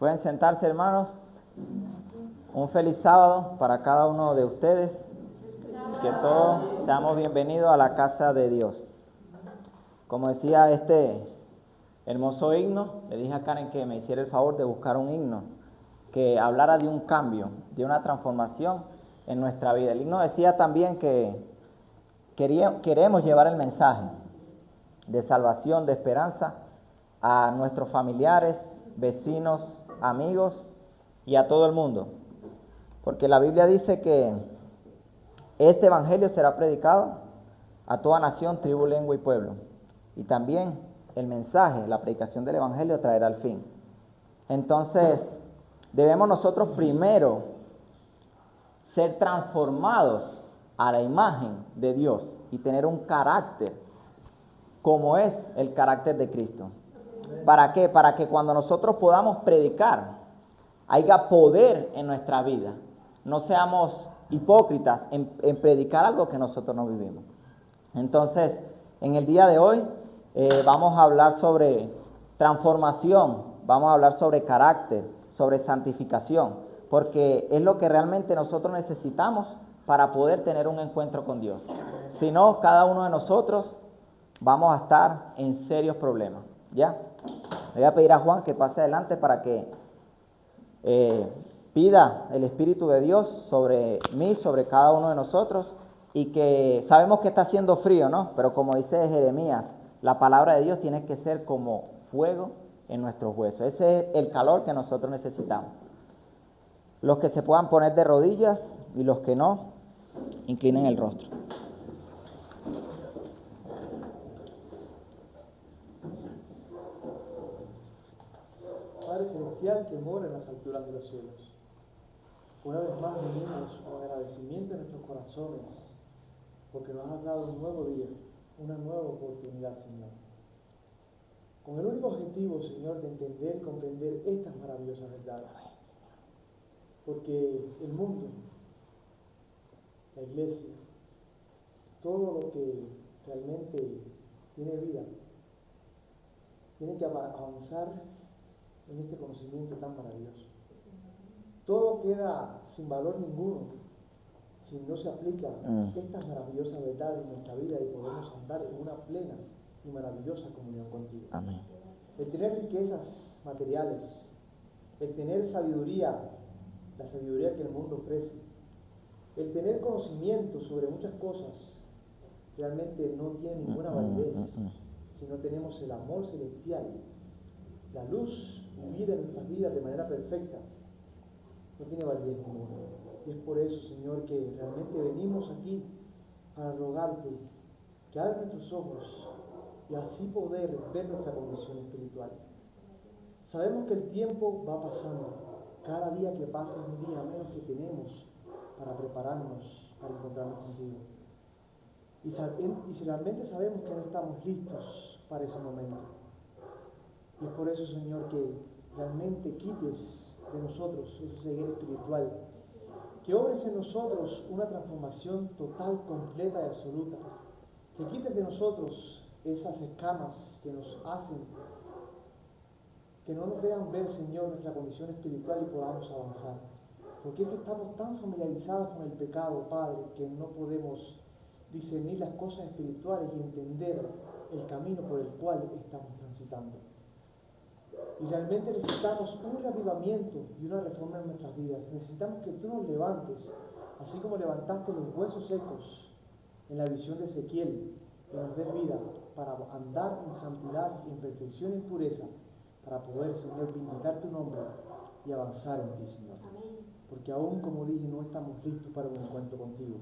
Pueden sentarse, hermanos. Un feliz sábado para cada uno de ustedes. Que todos seamos bienvenidos a la casa de Dios. Como decía este hermoso himno, le dije a Karen que me hiciera el favor de buscar un himno que hablara de un cambio, de una transformación en nuestra vida. El himno decía también que queremos llevar el mensaje de salvación, de esperanza a nuestros familiares, vecinos, amigos y a todo el mundo. Porque la Biblia dice que este evangelio será predicado a toda nación, tribu, lengua y pueblo. Y también el mensaje, la predicación del evangelio traerá el fin. Entonces, debemos nosotros primero ser transformados a la imagen de Dios y tener un carácter como es el carácter de Cristo. ¿Para qué? Para que cuando nosotros podamos predicar, haya poder en nuestra vida. No seamos hipócritas en predicar algo que nosotros no vivimos. Entonces, en el día de hoy vamos a hablar sobre transformación, vamos a hablar sobre carácter, sobre santificación, porque es lo que realmente nosotros necesitamos para poder tener un encuentro con Dios. Si no, cada uno de nosotros vamos a estar en serios problemas, ¿ya? Le voy a pedir a Juan que pase adelante para que pida el Espíritu de Dios sobre mí, sobre cada uno de nosotros, y que sabemos que está haciendo frío, ¿no? Pero como dice Jeremías, la palabra de Dios tiene que ser como fuego en nuestros huesos. Ese es el calor que nosotros necesitamos. Los que se puedan poner de rodillas y los que no, inclinen el rostro. Padre Celestial que mora en las alturas de los cielos, una vez más venimos con agradecimiento en nuestros corazones porque nos has dado un nuevo día, una nueva oportunidad, Señor, con el único objetivo, Señor, de entender y comprender estas maravillosas verdades, porque el mundo, la iglesia, todo lo que realmente tiene vida, tiene que avanzar en este conocimiento tan maravilloso. Todo queda sin valor ninguno si no se aplican estas maravillosas verdades en nuestra vida y podemos andar en una plena y maravillosa comunión contigo. Amén. El tener riquezas materiales, el tener sabiduría, la sabiduría que el mundo ofrece, el tener conocimiento sobre muchas cosas, realmente no tiene ninguna validez si no tenemos el amor celestial, la luz vivida en nuestras vidas de manera perfecta. No tiene validez ninguna. Y es por eso, Señor, que realmente venimos aquí para rogarte que abras nuestros ojos y así poder ver nuestra condición espiritual. Sabemos que el tiempo va pasando. Cada día que pasa es un día menos que tenemos para prepararnos para encontrarnos contigo. Y si realmente sabemos que no estamos listos para ese momento. Y es por eso, Señor, que realmente quites de nosotros esa ceguera espiritual, que obres en nosotros una transformación total, completa y absoluta, que quites de nosotros esas escamas que nos hacen que no nos dejan ver, Señor, nuestra condición espiritual y podamos avanzar, porque es que estamos tan familiarizados con el pecado, Padre, que no podemos discernir las cosas espirituales y entender el camino por el cual estamos transitando. Y realmente necesitamos un reavivamiento y una reforma en nuestras vidas. Necesitamos que tú nos levantes, así como levantaste los huesos secos en la visión de Ezequiel, que nos des vida para andar en santidad, en perfección y en pureza, para poder, Señor, vindicar tu nombre y avanzar en ti, Señor. Porque aún, como dije, no estamos listos para un encuentro contigo.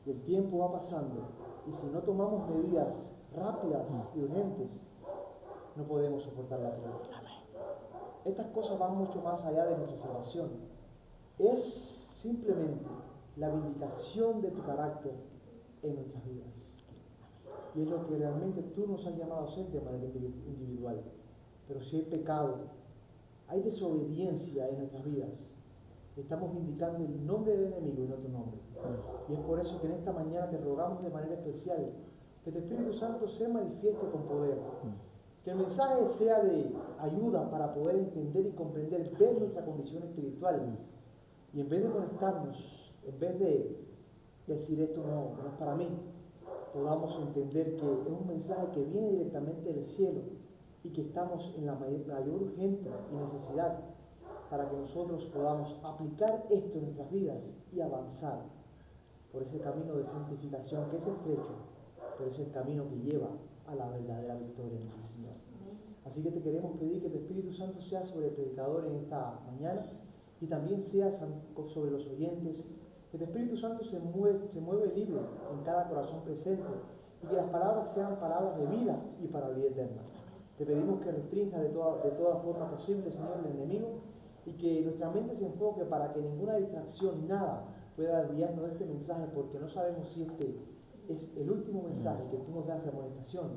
Y el tiempo va pasando, y si no tomamos medidas rápidas y urgentes, no podemos soportar la prueba. Estas cosas van mucho más allá de nuestra salvación. Es simplemente la vindicación de tu carácter en nuestras vidas. Y es lo que realmente tú nos has llamado a hacer de manera individual. Pero si hay pecado, hay desobediencia en nuestras vidas, estamos vindicando el nombre del enemigo y no tu nombre. Y es por eso que en esta mañana te rogamos de manera especial que tu Espíritu Santo se manifieste con poder, Que el mensaje sea de ayuda para poder entender y comprender, ver nuestra condición espiritual. Y en vez de conectarnos, en vez de decir esto no es para mí, podamos entender que es un mensaje que viene directamente del cielo y que estamos en la mayor urgencia y necesidad para que nosotros podamos aplicar esto en nuestras vidas y avanzar por ese camino de santificación que es estrecho, pero es el camino que lleva a la verdadera victoria en el Señor. Así que te queremos pedir que tu Espíritu Santo sea sobre el predicador en esta mañana y también sea sobre los oyentes, que tu Espíritu Santo se mueve libre en cada corazón presente y que las palabras sean palabras de vida y para vida eterna. Te pedimos que restrinja de toda forma posible, Señor, el enemigo, y que nuestra mente se enfoque para que ninguna distracción, nada, pueda desviarnos de este mensaje, porque no sabemos si este es el último mensaje que tú nos das de amonestación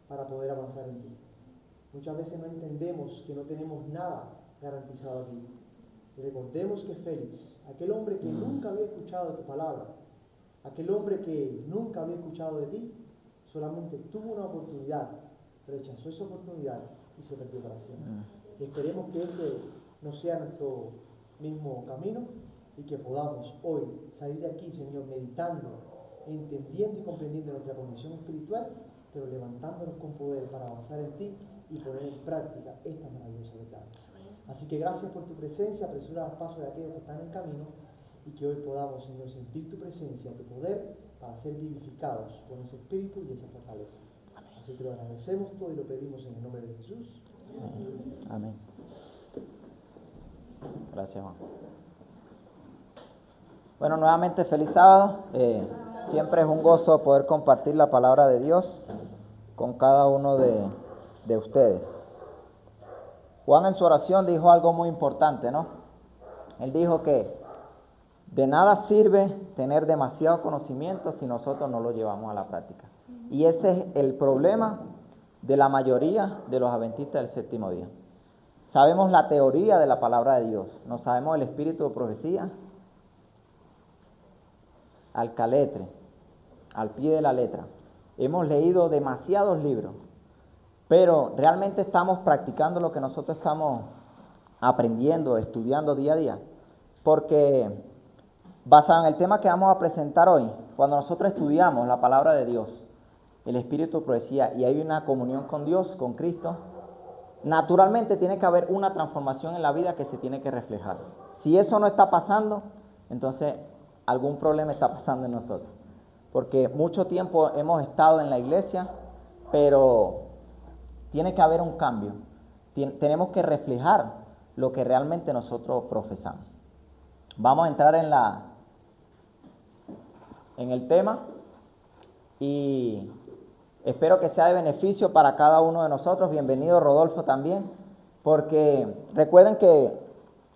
para poder avanzar en ti. Muchas veces no entendemos que no tenemos nada garantizado aquí. Y recordemos que Félix, aquel hombre que nunca había escuchado de tu palabra, aquel hombre que nunca había escuchado de ti, solamente tuvo una oportunidad, rechazó esa oportunidad y se perdió para siempre. Esperemos que ese no sea nuestro mismo camino y que podamos hoy salir de aquí, Señor, meditando, entendiendo y comprendiendo nuestra condición espiritual, pero levantándonos con poder para avanzar en ti y poner en práctica esta maravillosa verdad. Así que gracias por tu presencia, apresura los pasos de aquellos que están en camino y que hoy podamos, Señor, sentir tu presencia, tu poder, para ser vivificados con ese espíritu y esa fortaleza. Así que lo agradecemos todo y lo pedimos en el nombre de Jesús. Amén. Gracias, Juan. Bueno, nuevamente feliz sábado. Siempre es un gozo poder compartir la palabra de Dios con cada uno de ustedes. Juan en su oración dijo algo muy importante, ¿no? Él dijo que de nada sirve tener demasiado conocimiento si nosotros no lo llevamos a la práctica. Y ese es el problema de la mayoría de los adventistas del séptimo día. Sabemos la teoría de la palabra de Dios, no sabemos el espíritu de profecía al caletre, al pie de la letra. Hemos leído demasiados libros, pero realmente estamos practicando lo que nosotros estamos aprendiendo, estudiando día a día. Porque basado en el tema que vamos a presentar hoy, cuando nosotros estudiamos la palabra de Dios, el espíritu de profecía, y hay una comunión con Dios, con Cristo, naturalmente tiene que haber una transformación en la vida que se tiene que reflejar. Si eso no está pasando, entonces algún problema está pasando en nosotros. Porque mucho tiempo hemos estado en la iglesia, pero tiene que haber un cambio. Tenemos que reflejar lo que realmente nosotros profesamos. Vamos a entrar en el tema y espero que sea de beneficio para cada uno de nosotros. Bienvenido Rodolfo también, porque recuerden que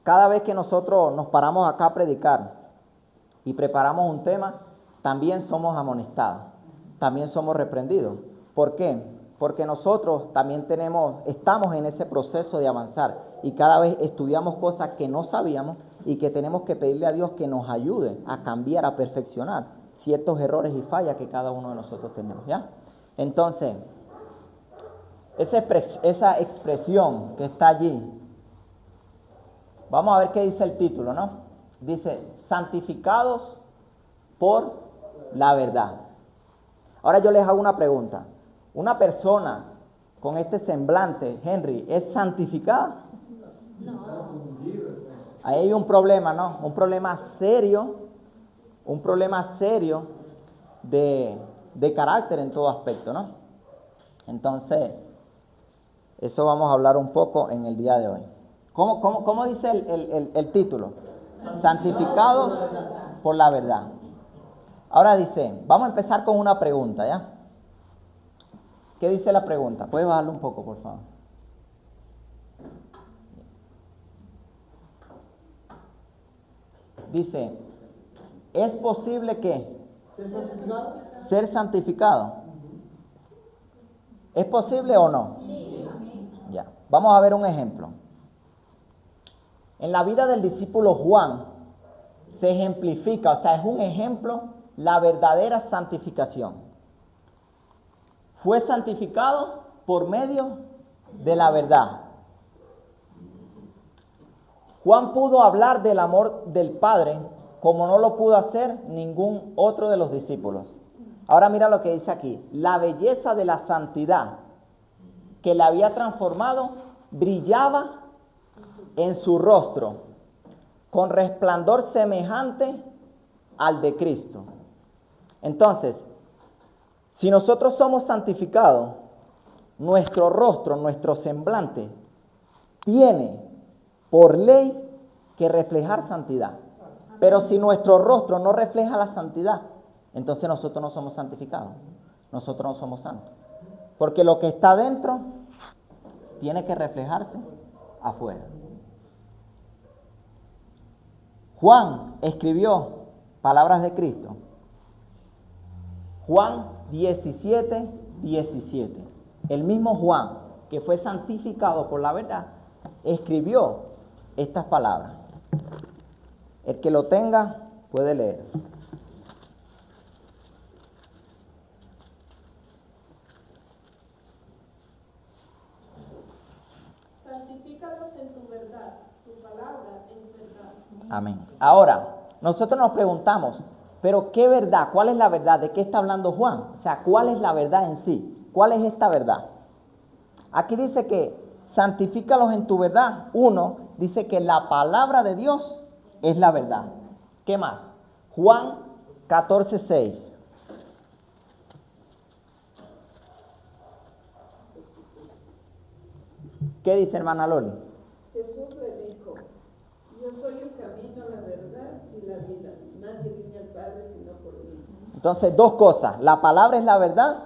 cada vez que nosotros nos paramos acá a predicar y preparamos un tema, también somos amonestados, también somos reprendidos. ¿Por qué? Porque nosotros también estamos en ese proceso de avanzar y cada vez estudiamos cosas que no sabíamos y que tenemos que pedirle a Dios que nos ayude a cambiar, a perfeccionar ciertos errores y fallas que cada uno de nosotros tenemos, ¿ya? Entonces, esa expresión que está allí, vamos a ver qué dice el título, ¿no? Dice, santificados por la verdad. Ahora yo les hago una pregunta. ¿Una persona con este semblante, Henry, es santificada? No. Ahí hay un problema, ¿no? Un problema serio de carácter en todo aspecto, ¿no? Entonces, eso vamos a hablar un poco en el día de hoy. ¿Cómo dice el título? Santificados por la verdad. Ahora dice, vamos a empezar con una pregunta, ¿ya? ¿Qué dice la pregunta? ¿Puedes bajarlo un poco, por favor? Dice, ¿es posible que ser santificado? ¿Es posible o no? Sí. Ya. Vamos a ver un ejemplo. En la vida del discípulo Juan se ejemplifica, o sea, es un ejemplo, la verdadera santificación. Fue santificado por medio de la verdad. Juan pudo hablar del amor del Padre como no lo pudo hacer ningún otro de los discípulos. Ahora mira lo que dice aquí. La belleza de la santidad que le había transformado brillaba en su rostro con resplandor semejante al de Cristo. Entonces, si nosotros somos santificados, nuestro rostro, nuestro semblante, tiene por ley que reflejar santidad. Pero si nuestro rostro no refleja la santidad, entonces nosotros no somos santificados. Nosotros no somos santos. Porque lo que está dentro tiene que reflejarse afuera. Juan escribió palabras de Cristo. Juan 17, 17. El mismo Juan, que fue santificado por la verdad, escribió estas palabras. El que lo tenga puede leer. Santifícalos en tu verdad, tu palabra es verdad. Amén. Ahora, nosotros nos preguntamos, ¿pero qué verdad? ¿Cuál es la verdad? ¿De qué está hablando Juan? O sea, ¿cuál es la verdad en sí? ¿Cuál es esta verdad? Aquí dice que santifícalos en tu verdad. Uno, dice que la palabra de Dios es la verdad. ¿Qué más? Juan 14, 6. ¿Qué dice hermana Loli? Jesús le dijo, yo soy el camino, la verdad y la vida. Nadie viene al Padre sino por mí. Entonces, dos cosas. La palabra es la verdad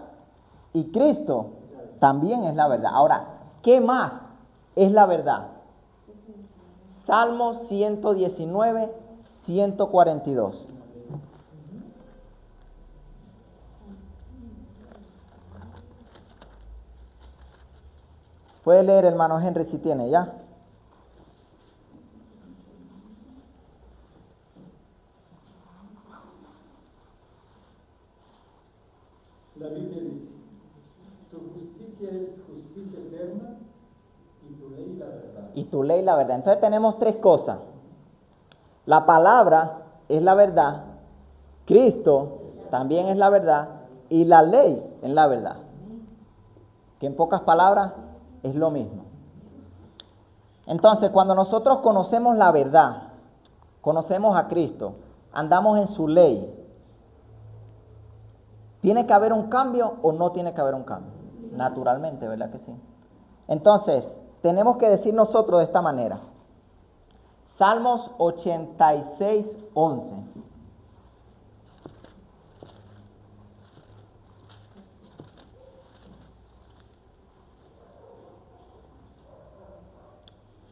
y Cristo también es la verdad. Ahora, ¿qué más es la verdad? Salmo 119, 142. Puede leer, hermano Henry, si tiene, ¿ya? La Biblia dice, tu justicia es justicia eterna y tu ley la verdad. Y tu ley la verdad. Entonces tenemos tres cosas. La palabra es la verdad, Cristo también es la verdad y la ley es la verdad. Que en pocas palabras es lo mismo. Entonces, cuando nosotros conocemos la verdad, conocemos a Cristo, andamos en su ley, ¿tiene que haber un cambio o no tiene que haber un cambio? Naturalmente, ¿verdad que sí? Entonces, tenemos que decir nosotros de esta manera. Salmos 86, 11.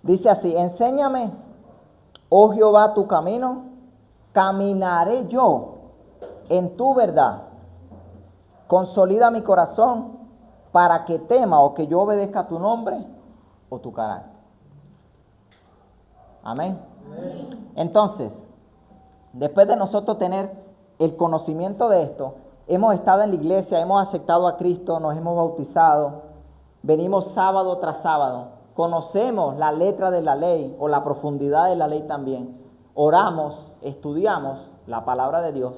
Dice así, enséñame, oh Jehová, tu camino, caminaré yo en tu verdad. Consolida mi corazón para que tema o que yo obedezca tu nombre o tu carácter. Amén. Entonces, después de nosotros tener el conocimiento de esto, hemos estado en la iglesia, hemos aceptado a Cristo, nos hemos bautizado, venimos sábado tras sábado, conocemos la letra de la ley o la profundidad de la ley también, oramos, estudiamos la palabra de Dios,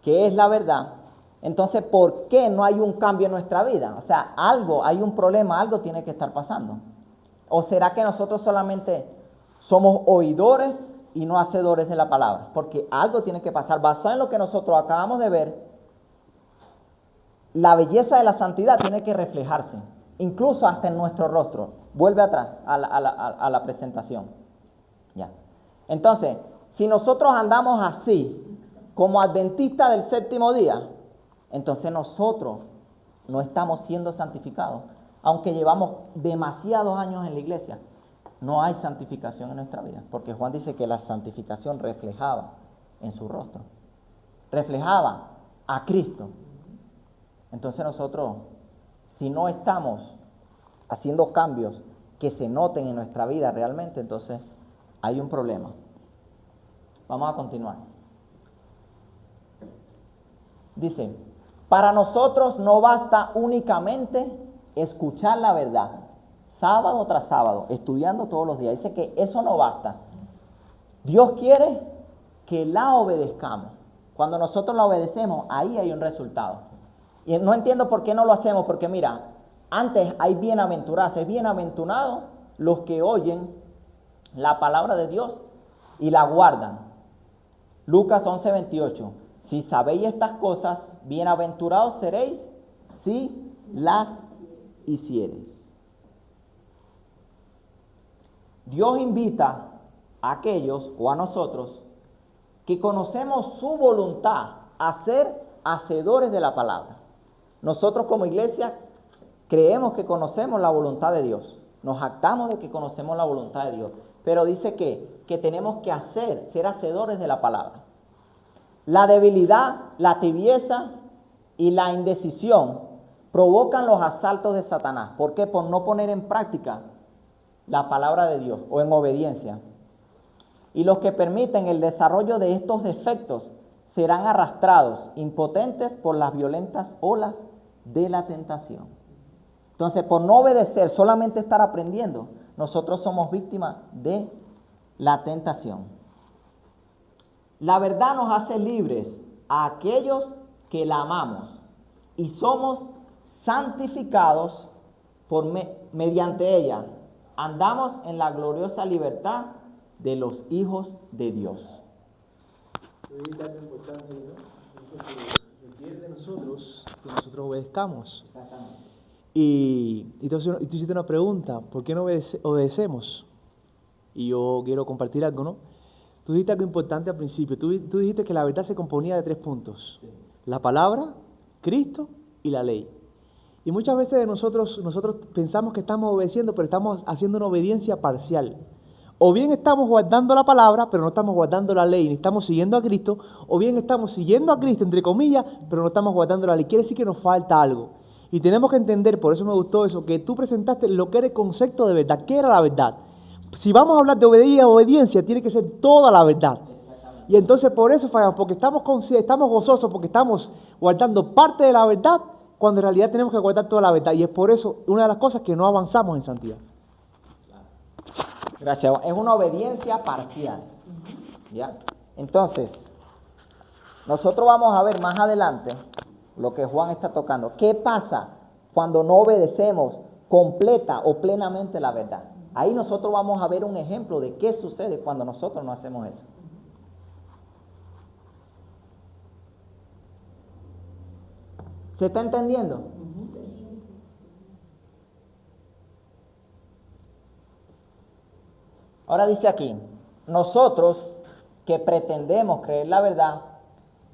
que es la verdad. Entonces, ¿por qué no hay un cambio en nuestra vida? O sea, hay un problema, algo tiene que estar pasando. ¿O será que nosotros solamente somos oidores y no hacedores de la palabra? Porque algo tiene que pasar. Basado en lo que nosotros acabamos de ver, la belleza de la santidad tiene que reflejarse, incluso hasta en nuestro rostro. Vuelve atrás a la presentación. Ya. Entonces, si nosotros andamos así, como adventistas del séptimo día, entonces nosotros no estamos siendo santificados. Aunque llevamos demasiados años en la iglesia, no hay santificación en nuestra vida. Porque Juan dice que la santificación reflejaba en su rostro. Reflejaba a Cristo. Entonces nosotros, si no estamos haciendo cambios que se noten en nuestra vida realmente, entonces hay un problema. Vamos a continuar. Dice, para nosotros no basta únicamente escuchar la verdad, sábado tras sábado, estudiando todos los días. Dice que eso no basta. Dios quiere que la obedezcamos. Cuando nosotros la obedecemos, ahí hay un resultado. Y no entiendo por qué no lo hacemos, porque mira, antes hay bienaventurados, es bienaventurado los que oyen la palabra de Dios y la guardan. Lucas 11:28. Si sabéis estas cosas, bienaventurados seréis si las hiciereis. Dios invita a aquellos o a nosotros que conocemos su voluntad a ser hacedores de la palabra. Nosotros como iglesia creemos que conocemos la voluntad de Dios. Nos jactamos de que conocemos la voluntad de Dios. Pero dice que tenemos que ser hacedores de la palabra. La debilidad, la tibieza y la indecisión provocan los asaltos de Satanás. ¿Por qué? Por no poner en práctica la palabra de Dios o en obediencia. Y los que permiten el desarrollo de estos defectos serán arrastrados, impotentes por las violentas olas de la tentación. Entonces, por no obedecer, solamente estar aprendiendo, nosotros somos víctimas de la tentación. La verdad nos hace libres a aquellos que la amamos y somos santificados mediante ella. Andamos en la gloriosa libertad de los hijos de Dios. Es algo importante, ¿no? Que requiere de nosotros que nosotros obedezcamos. Exactamente. Y tú hiciste una pregunta, ¿por qué no obedecemos? Y yo quiero compartir algo, ¿no? Tú dijiste algo importante al principio. Tú dijiste que la verdad se componía de 3 puntos. Sí. La palabra, Cristo y la ley. Y muchas veces nosotros pensamos que estamos obedeciendo, pero estamos haciendo una obediencia parcial. O bien estamos guardando la palabra, pero no estamos guardando la ley, ni estamos siguiendo a Cristo, o bien estamos siguiendo a Cristo, entre comillas, pero no estamos guardando la ley. Quiere decir que nos falta algo. Y tenemos que entender, por eso me gustó eso, que tú presentaste lo que era el concepto de verdad. ¿Qué era la verdad? Si vamos a hablar de obediencia, tiene que ser toda la verdad. Y entonces por eso fallamos, porque estamos gozosos, porque estamos guardando parte de la verdad, cuando en realidad tenemos que guardar toda la verdad. Y es por eso una de las cosas que no avanzamos en santidad. Gracias. Es una obediencia parcial. ¿Ya? Entonces, nosotros vamos a ver más adelante lo que Juan está tocando. ¿Qué pasa cuando no obedecemos completa o plenamente la verdad? Ahí nosotros vamos a ver un ejemplo de qué sucede cuando nosotros no hacemos eso. ¿Se está entendiendo? Ahora dice aquí, nosotros que pretendemos creer la verdad,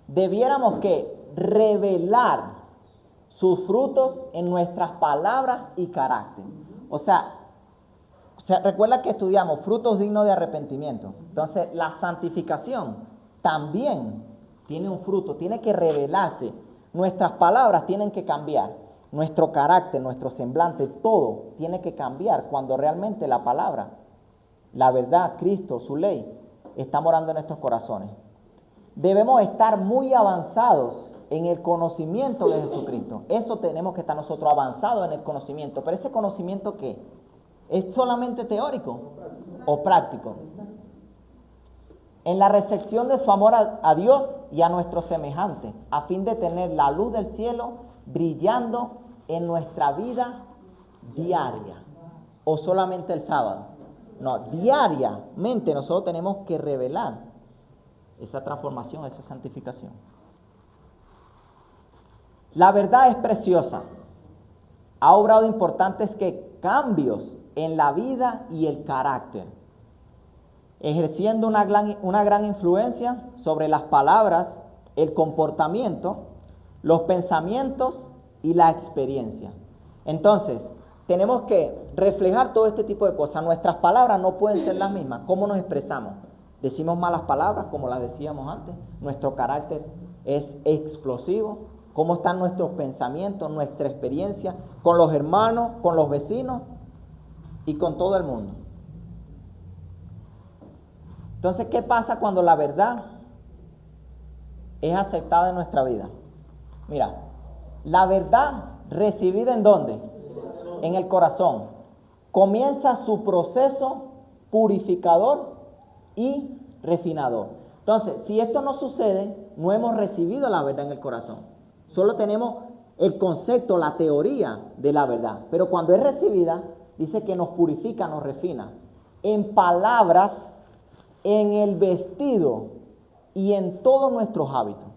debiéramos que revelar sus frutos en nuestras palabras y carácter. O sea, recuerda que estudiamos frutos dignos de arrepentimiento. Entonces, la santificación también tiene un fruto, tiene que revelarse. Nuestras palabras tienen que cambiar. Nuestro carácter, nuestro semblante, todo tiene que cambiar cuando realmente la palabra, la verdad, Cristo, su ley, está morando en nuestros corazones. Debemos estar muy avanzados en el conocimiento de Jesucristo. Eso tenemos que estar nosotros avanzados en el conocimiento. Pero ese conocimiento, ¿qué? ¿Es solamente teórico o práctico? En la recepción de su amor a Dios y a nuestros semejantes, a fin de tener la luz del cielo brillando en nuestra vida diaria. ¿O solamente el sábado? No, diariamente nosotros tenemos que revelar esa transformación, esa santificación. La verdad es preciosa. Ha obrado importantes cambios en la vida y el carácter, ejerciendo una gran influencia sobre las palabras, el comportamiento, los pensamientos y la experiencia. Entonces, tenemos que reflejar todo este tipo de cosas. Nuestras palabras no pueden ser las mismas. ¿Cómo nos expresamos? Decimos malas palabras, como las decíamos antes. Nuestro carácter es explosivo. ¿Cómo están nuestros pensamientos, nuestra experiencia con los hermanos, con los vecinos y con todo el mundo? Entonces, ¿qué pasa cuando la verdad es aceptada en nuestra vida? Mira, la verdad recibida ¿en dónde? en el corazón, comienza su proceso purificador y refinador. Entonces, si esto no sucede, no hemos recibido la verdad en el corazón. Solo tenemos el concepto, la teoría de la verdad. Pero cuando es recibida, dice que nos purifica, nos refina. En palabras, en el vestido y en todos nuestros hábitos.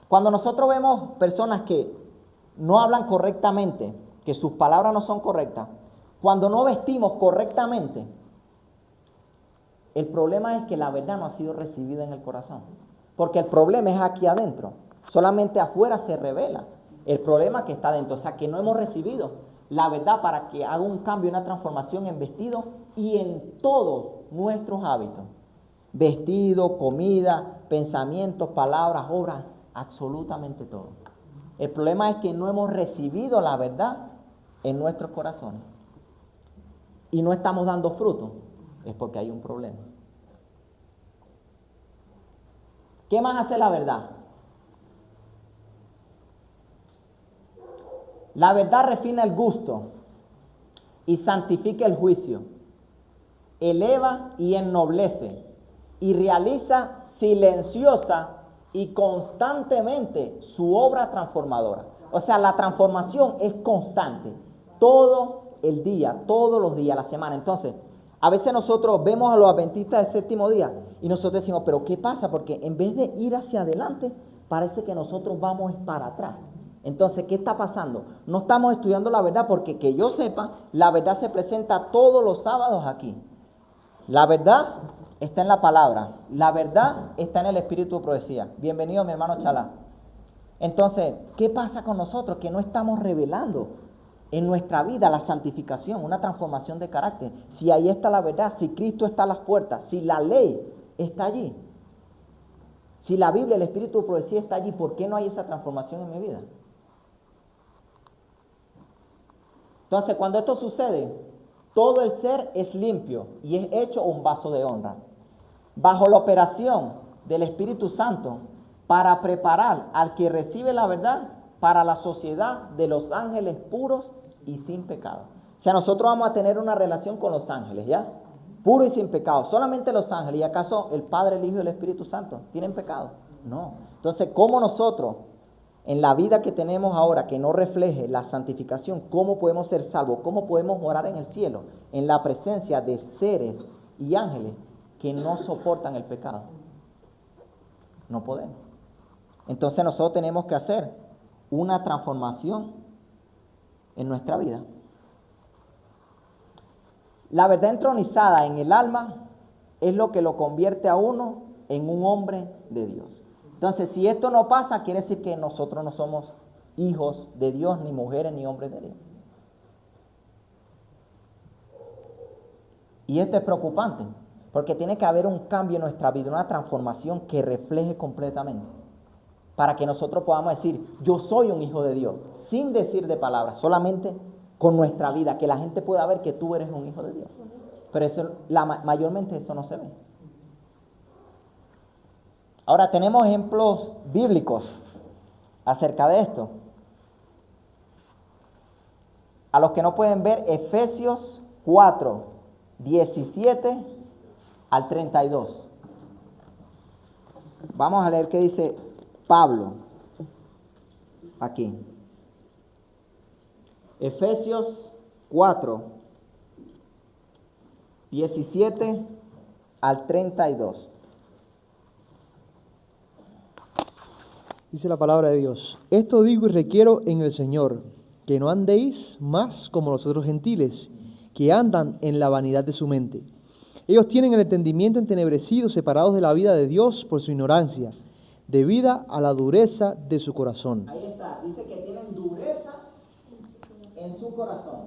Cuando nosotros vemos personas que no hablan correctamente, que sus palabras no son correctas, cuando no vestimos correctamente, el problema es que la verdad no ha sido recibida en el corazón. Porque el problema es aquí adentro. Solamente afuera se revela el problema que está adentro. O sea, que no hemos recibido la verdad para que haga un cambio, una transformación en vestido y en todos nuestros hábitos. Vestido, comida, pensamientos, palabras, obras, absolutamente todo. El problema es que no hemos recibido la verdad en nuestros corazones. Y no estamos dando fruto. Es porque hay un problema. ¿Qué más hace la verdad? La verdad refina el gusto y santifica el juicio, eleva y ennoblece, y realiza silenciosa y constantemente su obra transformadora. O sea, la transformación es constante, todo el día, todos los días, la semana. Entonces, a veces nosotros vemos a los adventistas del séptimo día y nosotros decimos, pero ¿qué pasa? Porque en vez de ir hacia adelante, parece que nosotros vamos para atrás. Entonces, ¿qué está pasando? No estamos estudiando la verdad porque, que yo sepa, la verdad se presenta todos los sábados aquí. La verdad está en la palabra. La verdad está en el espíritu de profecía. Bienvenido, mi hermano Chalá. Entonces, ¿qué pasa con nosotros? Que no estamos revelando en nuestra vida la santificación, una transformación de carácter. Si ahí está la verdad, si Cristo está a las puertas, si la ley está allí, si la Biblia, el espíritu de profecía está allí, ¿por qué no hay esa transformación en mi vida? Entonces, cuando esto sucede, todo el ser es limpio y es hecho un vaso de honra, bajo la operación del Espíritu Santo, para preparar al que recibe la verdad para la sociedad de los ángeles puros y sin pecado. O sea, nosotros vamos a tener una relación con los ángeles, ¿ya? Puro y sin pecado. Solamente los ángeles. ¿Y acaso el Padre, el Hijo y el Espíritu Santo tienen pecado? No. Entonces, ¿cómo nosotros, en la vida que tenemos ahora, que no refleje la santificación, cómo podemos ser salvos? ¿Cómo podemos morar en el cielo? En la presencia de seres y ángeles que no soportan el pecado. No podemos. Entonces nosotros tenemos que hacer una transformación en nuestra vida. La verdad entronizada en el alma es lo que lo convierte a uno en un hombre de Dios. Entonces, si esto no pasa, quiere decir que nosotros no somos hijos de Dios, ni mujeres, ni hombres de Dios. Y esto es preocupante, porque tiene que haber un cambio en nuestra vida, una transformación que refleje completamente, para que nosotros podamos decir, yo soy un hijo de Dios, sin decir de palabras, solamente con nuestra vida, que la gente pueda ver que tú eres un hijo de Dios. Pero eso, mayormente eso no se ve. Ahora tenemos ejemplos bíblicos acerca de esto. A los que no pueden ver, Efesios 4, 17 al 32. Vamos a leer qué dice Pablo aquí. Efesios 4, 17 al 32. Dice la palabra de Dios: esto digo y requiero en el Señor, que no andéis más como los otros gentiles, que andan en la vanidad de su mente. Ellos tienen el entendimiento entenebrecido, separados de la vida de Dios por su ignorancia, debida a la dureza de su corazón. Ahí está, dice que tienen dureza en su corazón.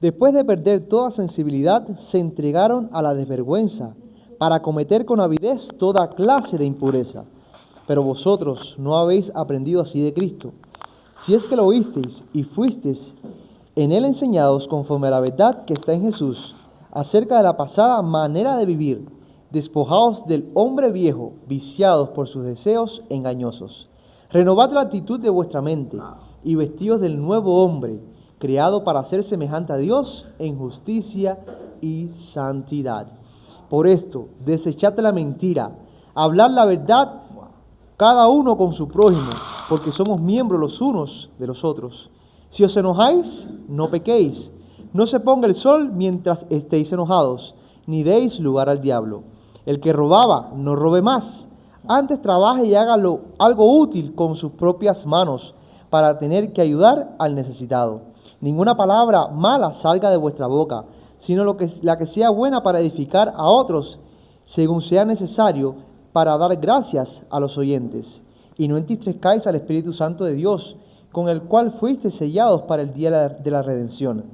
Después de perder toda sensibilidad, se entregaron a la desvergüenza, para cometer con avidez toda clase de impureza. Pero vosotros no habéis aprendido así de Cristo. Si es que lo oísteis y fuisteis en él enseñados conforme a la verdad que está en Jesús, acerca de la pasada manera de vivir, despojaos del hombre viejo, viciados por sus deseos engañosos. Renovad la actitud de vuestra mente y vestidos del nuevo hombre, creado para ser semejante a Dios en justicia y santidad. Por esto, desechad la mentira, hablad la verdad cada uno con su prójimo, porque somos miembros los unos de los otros. Si os enojáis, no pequéis. No se ponga el sol mientras estéis enojados, ni deis lugar al diablo. El que robaba, no robe más. Antes trabaje y haga algo útil con sus propias manos, para tener que ayudar al necesitado. Ninguna palabra mala salga de vuestra boca, sino la que sea buena para edificar a otros, según sea necesario, para dar gracias a los oyentes. Y no entristezcáis al Espíritu Santo de Dios, con el cual fuisteis sellados para el día de la redención.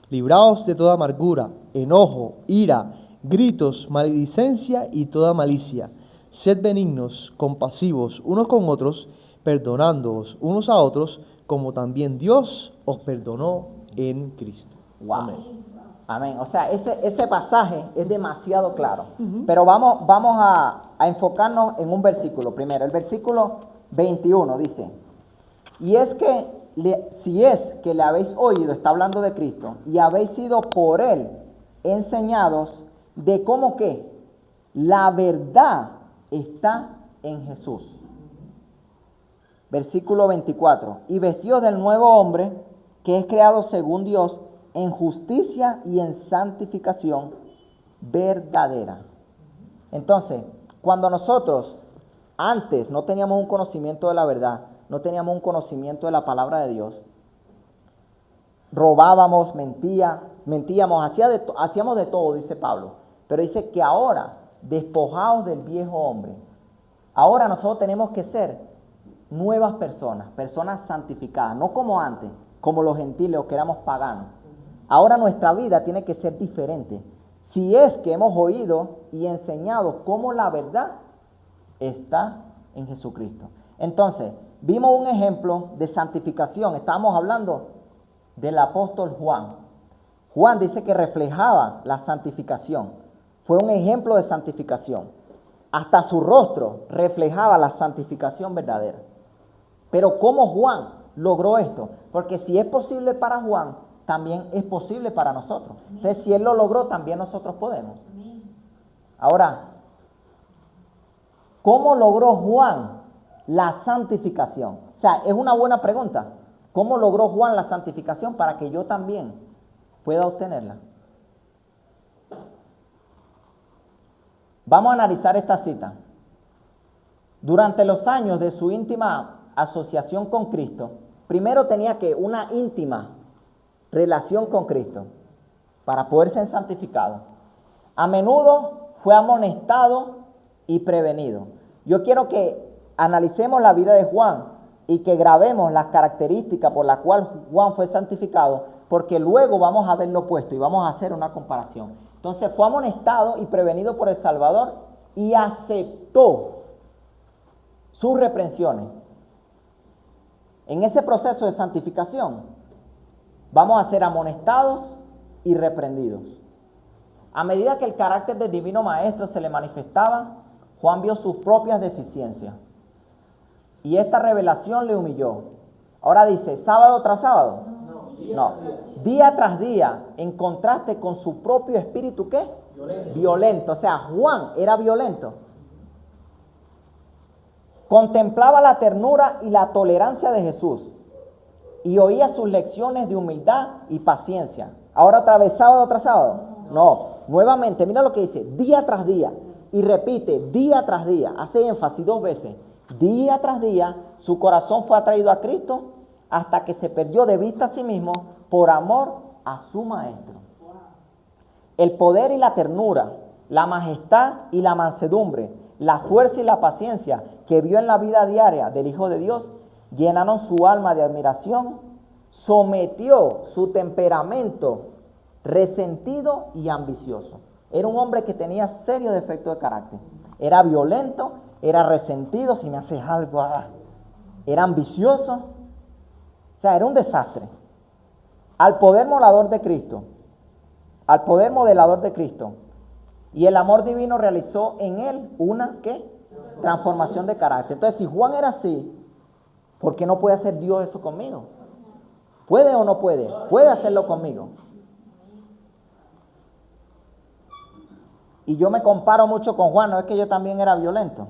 Libraos de toda amargura, enojo, ira, gritos, maledicencia y toda malicia. Sed benignos, compasivos unos con otros, perdonándoos unos a otros, como también Dios os perdonó en Cristo. Wow. Amén. Amén. O sea, ese pasaje es demasiado claro. Pero vamos a enfocarnos en un versículo primero. El versículo 21 dice: y es que si es que le habéis oído, está hablando de Cristo, y habéis sido por Él enseñados de cómo que la verdad está en Jesús. Versículo 24: y vestidos del nuevo hombre, que es creado según Dios, en justicia y en santificación verdadera. Entonces, cuando nosotros antes no teníamos un conocimiento de la verdad, no teníamos un conocimiento de la palabra de Dios, robábamos, mentíamos, hacíamos de todo, dice Pablo. Pero dice que ahora, despojados del viejo hombre, ahora nosotros tenemos que ser nuevas personas, personas santificadas, no como antes, como los gentiles o que éramos paganos. Ahora nuestra vida tiene que ser diferente. Si es que hemos oído y enseñado cómo la verdad está en Jesucristo. Entonces, vimos un ejemplo de santificación. Estábamos hablando del apóstol Juan. Juan dice que reflejaba la santificación. Fue un ejemplo de santificación. Hasta su rostro reflejaba la santificación verdadera. Pero ¿cómo Juan logró esto? Porque si es posible para Juan, también es posible para nosotros. Entonces, si él lo logró, también nosotros podemos. Ahora, ¿cómo logró Juan la santificación? O sea, es una buena pregunta. ¿Cómo logró Juan la santificación para que yo también pueda obtenerla? Vamos a analizar esta cita. Durante los años de su íntima asociación con Cristo, primero tenía que una íntima relación con Cristo para poder ser santificado. A menudo fue amonestado y prevenido. Yo quiero que analicemos la vida de Juan y que grabemos las características por las cuales Juan fue santificado, porque luego vamos a ver lo opuesto y vamos a hacer una comparación. Entonces fue amonestado y prevenido por el Salvador y aceptó sus reprensiones. En ese proceso de santificación vamos a ser amonestados y reprendidos. A medida que el carácter del divino maestro se le manifestaba, Juan vio sus propias deficiencias. Y esta revelación le humilló. Ahora dice, ¿sábado tras sábado? No. Día tras día, en contraste con su propio espíritu, ¿qué? Violento. O sea, Juan era violento. Contemplaba la ternura y la tolerancia de Jesús y oía sus lecciones de humildad y paciencia. Ahora otra vez, sábado tras sábado. No, nuevamente, mira lo que dice, día tras día. Y repite, día tras día, hace énfasis 2 veces. Día tras día, su corazón fue atraído a Cristo hasta que se perdió de vista a sí mismo por amor a su Maestro. El poder y la ternura, la majestad y la mansedumbre, la fuerza y la paciencia que vio en la vida diaria del Hijo de Dios llenaron su alma de admiración, sometió su temperamento resentido y ambicioso. Era un hombre que tenía serios defectos de carácter. Era violento, era resentido, si me haces algo, era ambicioso. O sea, era un desastre. Al poder modelador de Cristo, y el amor divino realizó en él una, ¿qué? Transformación de carácter. Entonces, si Juan era así, ¿por qué no puede hacer Dios eso conmigo? ¿Puede o no puede? Puede hacerlo conmigo. Y yo me comparo mucho con Juan, no es que yo también era violento.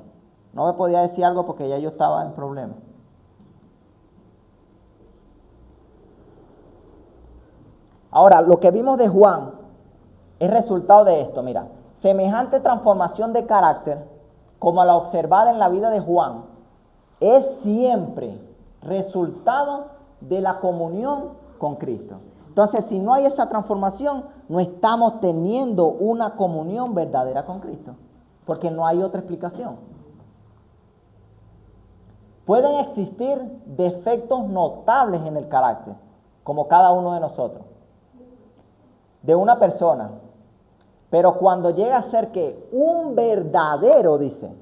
No me podía decir algo porque ya yo estaba en problemas. Ahora, lo que vimos de Juan es resultado de esto, mira. Semejante transformación de carácter, como la observada en la vida de Juan, es siempre resultado de la comunión con Cristo. Entonces, si no hay esa transformación, no estamos teniendo una comunión verdadera con Cristo, porque no hay otra explicación. Pueden existir defectos notables en el carácter, como cada uno de nosotros, de una persona, pero cuando llega a ser que un verdadero, dice,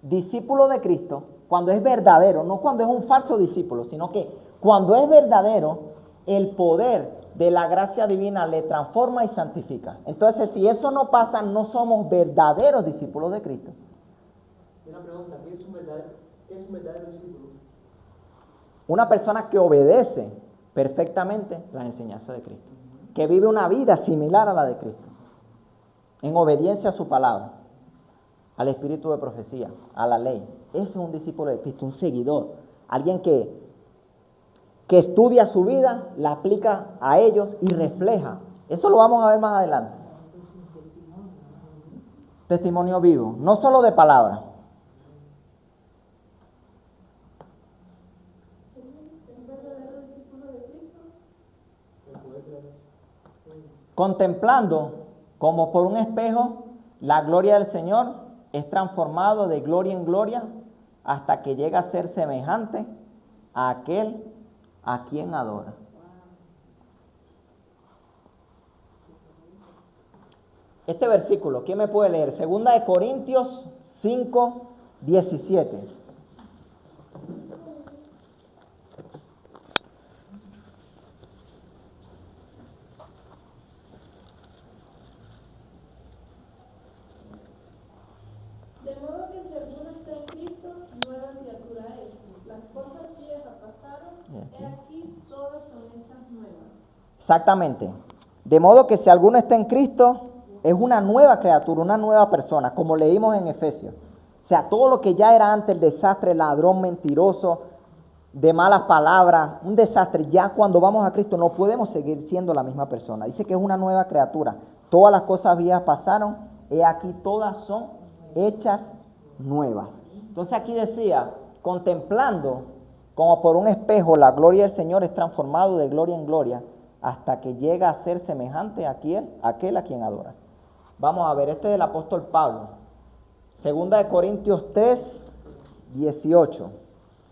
discípulo de Cristo, cuando es verdadero, no cuando es un falso discípulo, sino que cuando es verdadero, el poder de la gracia divina le transforma y santifica. Entonces, si eso no pasa, no somos verdaderos discípulos de Cristo. Una pregunta, ¿qué es un verdadero discípulo? Una persona que obedece perfectamente la enseñanza de Cristo, que vive una vida similar a la de Cristo, en obediencia a su palabra, al espíritu de profecía, a la ley. Ese es un discípulo de Cristo, un seguidor, alguien que estudia su vida, la aplica a ellos y refleja. Eso lo vamos a ver más adelante. Testimonio vivo, no solo de palabra. Contemplando como por un espejo la gloria del Señor, es transformado de gloria en gloria hasta que llega a ser semejante a aquel a quien adora. Este versículo, ¿quién me puede leer? 2 Corintios 5, 17. De modo que si alguno está en Cristo, nueva criatura es. Las cosas viejas pasaron, he aquí todas son hechas nuevas. Exactamente. De modo que si alguno está en Cristo, es una nueva criatura, una nueva persona, como leímos en Efesios. O sea, todo lo que ya era antes el desastre, ladrón, mentiroso, de malas palabras, un desastre, ya cuando vamos a Cristo no podemos seguir siendo la misma persona. Dice que es una nueva criatura. Todas las cosas viejas pasaron, he aquí todas son hechas nuevas. Entonces aquí decía, contemplando como por un espejo la gloria del Señor, es transformado de gloria en gloria hasta que llega a ser semejante a aquel a quien adora. Vamos a ver, este es el apóstol Pablo. 2 Corintios 3, 18.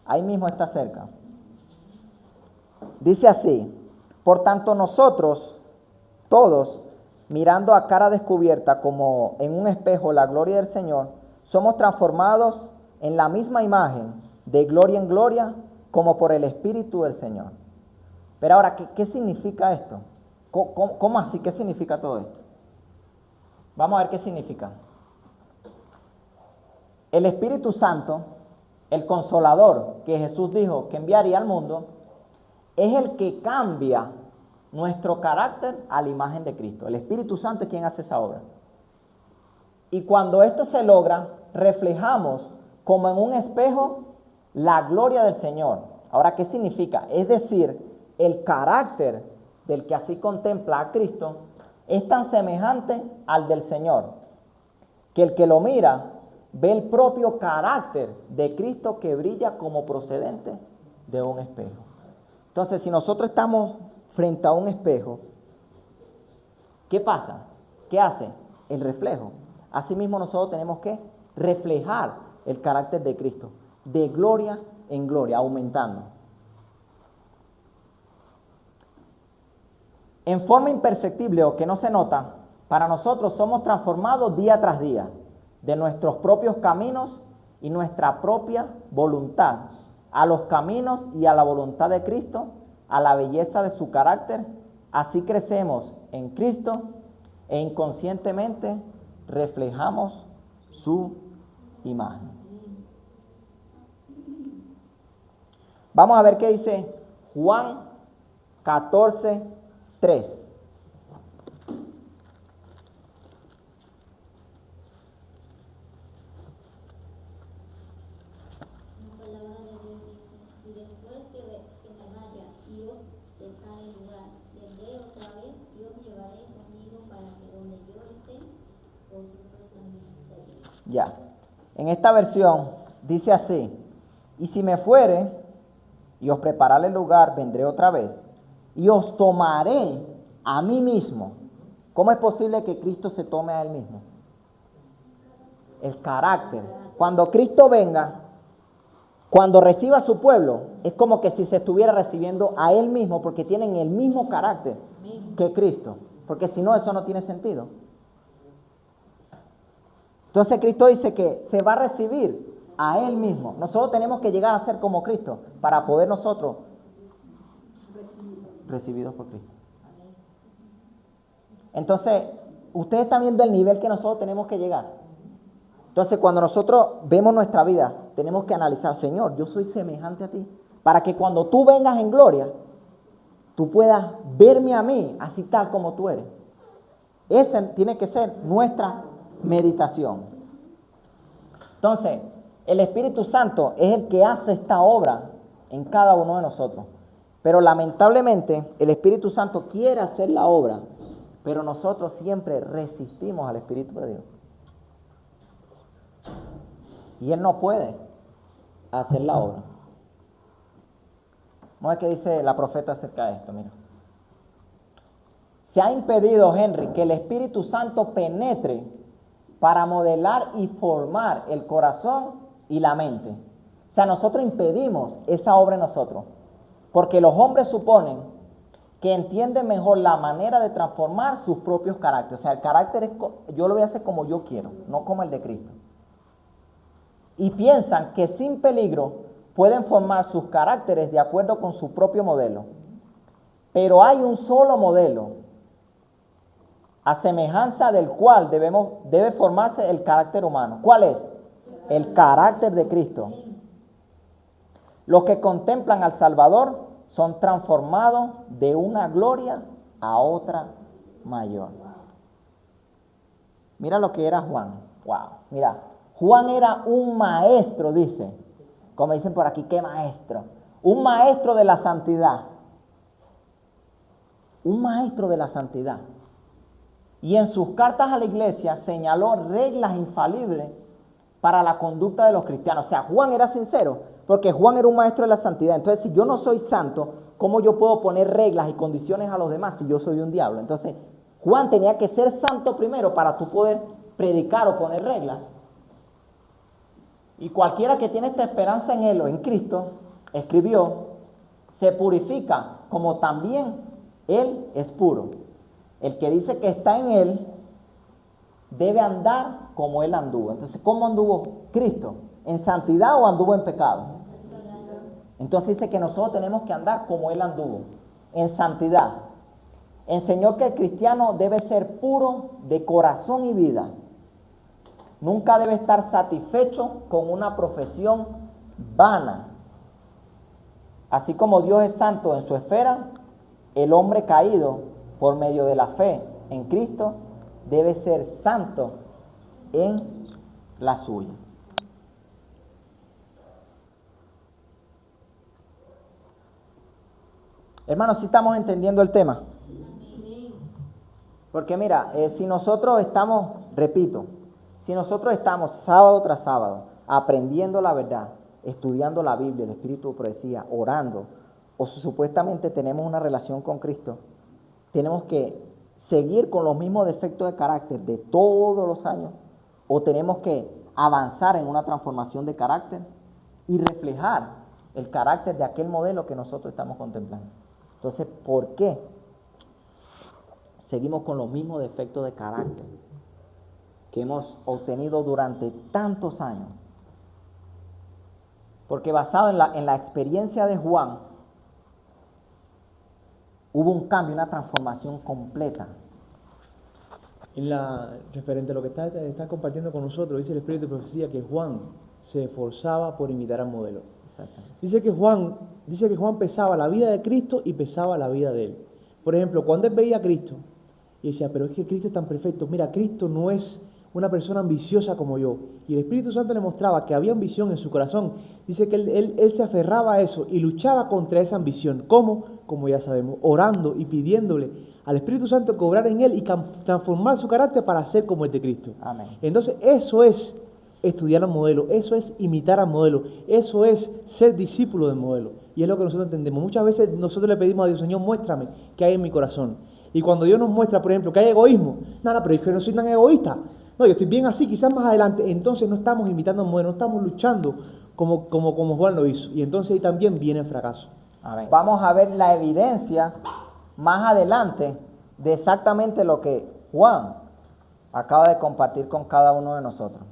Ahí mismo está cerca. Dice así: por tanto nosotros, todos, mirando a cara descubierta como en un espejo la gloria del Señor, somos transformados en la misma imagen, de gloria en gloria, como por el Espíritu del Señor. Pero ahora, ¿qué significa esto? ¿Cómo así? ¿Qué significa todo esto? Vamos a ver qué significa. El Espíritu Santo, el Consolador que Jesús dijo que enviaría al mundo, es el que cambia nuestro carácter a la imagen de Cristo. El Espíritu Santo es quien hace esa obra. Y cuando esto se logra, reflejamos como en un espejo la gloria del Señor. Ahora, ¿qué significa? Es decir, el carácter del que así contempla a Cristo es tan semejante al del Señor, que el que lo mira ve el propio carácter de Cristo que brilla como procedente de un espejo. Entonces, si nosotros estamos frente a un espejo, ¿qué pasa? ¿Qué hace? El reflejo. Asimismo, nosotros tenemos que reflejar el carácter de Cristo, de gloria en gloria, aumentando. En forma imperceptible o que no se nota, para nosotros somos transformados día tras día de nuestros propios caminos y nuestra propia voluntad a los caminos y a la voluntad de Cristo, a la belleza de su carácter. Así crecemos en Cristo e inconscientemente reflejamos su imagen. Vamos a ver qué dice Juan 14:3. La palabra de Dios dice, y después que me vaya y os dejare lugar, vendré otra vez y os llevaré conmigo para que donde yo esté, vosotros también estéis. Ya. En esta versión dice así: y si me fuere y os prepararé el lugar, vendré otra vez y os tomaré a mí mismo. ¿Cómo es posible que Cristo se tome a él mismo? El carácter. Cuando Cristo venga, cuando reciba a su pueblo, es como que si se estuviera recibiendo a él mismo, porque tienen el mismo carácter que Cristo. Porque si no, eso no tiene sentido. Entonces Cristo dice que se va a recibir a él mismo. Nosotros tenemos que llegar a ser como Cristo para poder nosotros recibidos por Cristo. Entonces, ustedes están viendo el nivel que nosotros tenemos que llegar. Entonces, cuando nosotros vemos nuestra vida, tenemos que analizar: Señor, yo soy semejante a ti, para que cuando tú vengas en gloria, tú puedas verme a mí así tal como tú eres. Esa tiene que ser nuestra meditación. Entonces, el Espíritu Santo es el que hace esta obra en cada uno de nosotros. Pero lamentablemente, el Espíritu Santo quiere hacer la obra, pero nosotros siempre resistimos al Espíritu de Dios. Y Él no puede hacer la obra. Vamos a ver qué dice la profeta acerca de esto. Mira. Se ha impedido, Henry, que el Espíritu Santo penetre para modelar y formar el corazón y la mente. O sea, nosotros impedimos esa obra en nosotros, porque los hombres suponen que entienden mejor la manera de transformar sus propios caracteres. O sea, el carácter es, yo lo voy a hacer como yo quiero, no como el de Cristo. Y piensan que sin peligro pueden formar sus caracteres de acuerdo con su propio modelo. Pero hay un solo modelo, a semejanza del cual debe formarse el carácter humano. ¿Cuál es? El carácter de Cristo. Los que contemplan al Salvador son transformados de una gloria a otra mayor. Mira lo que era Juan. Wow, mira. Juan era un maestro, dice, como dicen por aquí, ¿qué maestro? Un maestro de la santidad. Un maestro de la santidad. Y en sus cartas a la iglesia señaló reglas infalibles para la conducta de los cristianos. O sea, Juan era sincero, porque Juan era un maestro de la santidad. Entonces, si yo no soy santo, ¿cómo yo puedo poner reglas y condiciones a los demás si yo soy un diablo? Entonces, Juan tenía que ser santo primero para tú poder predicar o poner reglas. Y cualquiera que tiene esta esperanza en Él o en Cristo, escribió, se purifica como también Él es puro. El que dice que está en Él debe andar como Él anduvo. Entonces, ¿cómo anduvo Cristo? ¿En santidad o anduvo en pecado? Entonces dice que nosotros tenemos que andar como Él anduvo, en santidad. Enseñó que el cristiano debe ser puro de corazón y vida. Nunca debe estar satisfecho con una profesión vana. Así como Dios es santo en su esfera, el hombre caído por medio de la fe en Cristo debe ser santo en la suya. Hermanos, ¿sí estamos entendiendo el tema? Porque mira, si nosotros estamos, repito, si nosotros estamos sábado tras sábado aprendiendo la verdad, estudiando la Biblia, el Espíritu de Profecía, orando, o si supuestamente tenemos una relación con Cristo, tenemos que seguir con los mismos defectos de carácter de todos los años, o tenemos que avanzar en una transformación de carácter y reflejar el carácter de aquel modelo que nosotros estamos contemplando. Entonces, ¿por qué seguimos con los mismos defectos de carácter que hemos obtenido durante tantos años? Porque basado en la experiencia de Juan, hubo un cambio, una transformación completa. Referente a lo que está compartiendo con nosotros, dice el Espíritu de Profecía que Juan se esforzaba por imitar al modelo. Exactamente. Dice que Juan pesaba la vida de Cristo y pesaba la vida de él. Por ejemplo, cuando él veía a Cristo y decía, pero es que Cristo es tan perfecto. Mira, Cristo no es una persona ambiciosa como yo. Y el Espíritu Santo le mostraba que había ambición en su corazón. Dice que él se aferraba a eso y luchaba contra esa ambición. ¿Cómo? Como ya sabemos, orando y pidiéndole al Espíritu Santo que obrara en él y transformar su carácter para ser como el de Cristo. Amén. Entonces eso es estudiar al modelo, eso es imitar al modelo, eso es ser discípulo del modelo. Y es lo que nosotros entendemos. Muchas veces nosotros le pedimos a Dios, Señor, muéstrame qué hay en mi corazón. Y cuando Dios nos muestra, por ejemplo, que hay egoísmo, nada, pero es que no soy tan egoísta. No, yo estoy bien así, quizás más adelante. Entonces no estamos imitando al modelo, no estamos luchando como Juan lo hizo. Y entonces ahí también viene el fracaso. Amén. Vamos a ver la evidencia más adelante de exactamente lo que Juan acaba de compartir con cada uno de nosotros.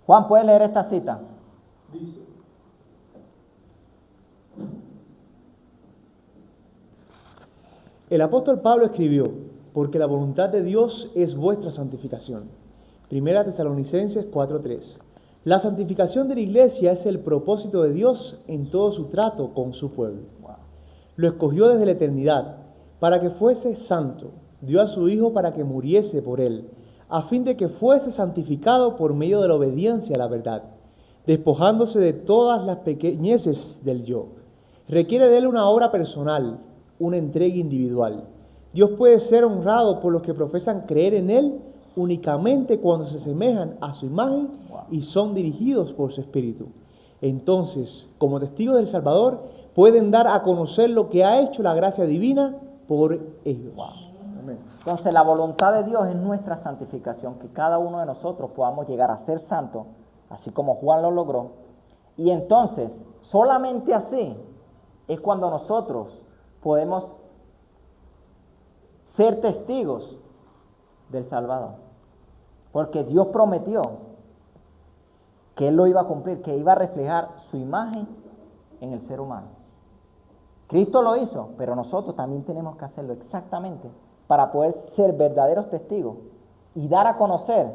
Juan, ¿puedes leer esta cita? Dice, El apóstol Pablo escribió, porque la voluntad de Dios es vuestra santificación. Primera Tesalonicenses 4:3. La santificación de la iglesia es el propósito de Dios en todo su trato con su pueblo. Lo escogió desde la eternidad para que fuese santo. Dio a su Hijo para que muriese por él, a fin de que fuese santificado por medio de la obediencia a la verdad, despojándose de todas las pequeñeces del yo. Requiere de él una obra personal, una entrega individual. Dios puede ser honrado por los que profesan creer en él únicamente cuando se asemejan a su imagen y son dirigidos por su espíritu. Entonces, como testigos del Salvador, pueden dar a conocer lo que ha hecho la gracia divina por ellos. Amén. Entonces, la voluntad de Dios es nuestra santificación, que cada uno de nosotros podamos llegar a ser santos, así como Juan lo logró. Y entonces, solamente así es cuando nosotros podemos ser testigos del Salvador. Porque Dios prometió que Él lo iba a cumplir, que iba a reflejar su imagen en el ser humano. Cristo lo hizo, pero nosotros también tenemos que hacerlo exactamente para poder ser verdaderos testigos y dar a conocer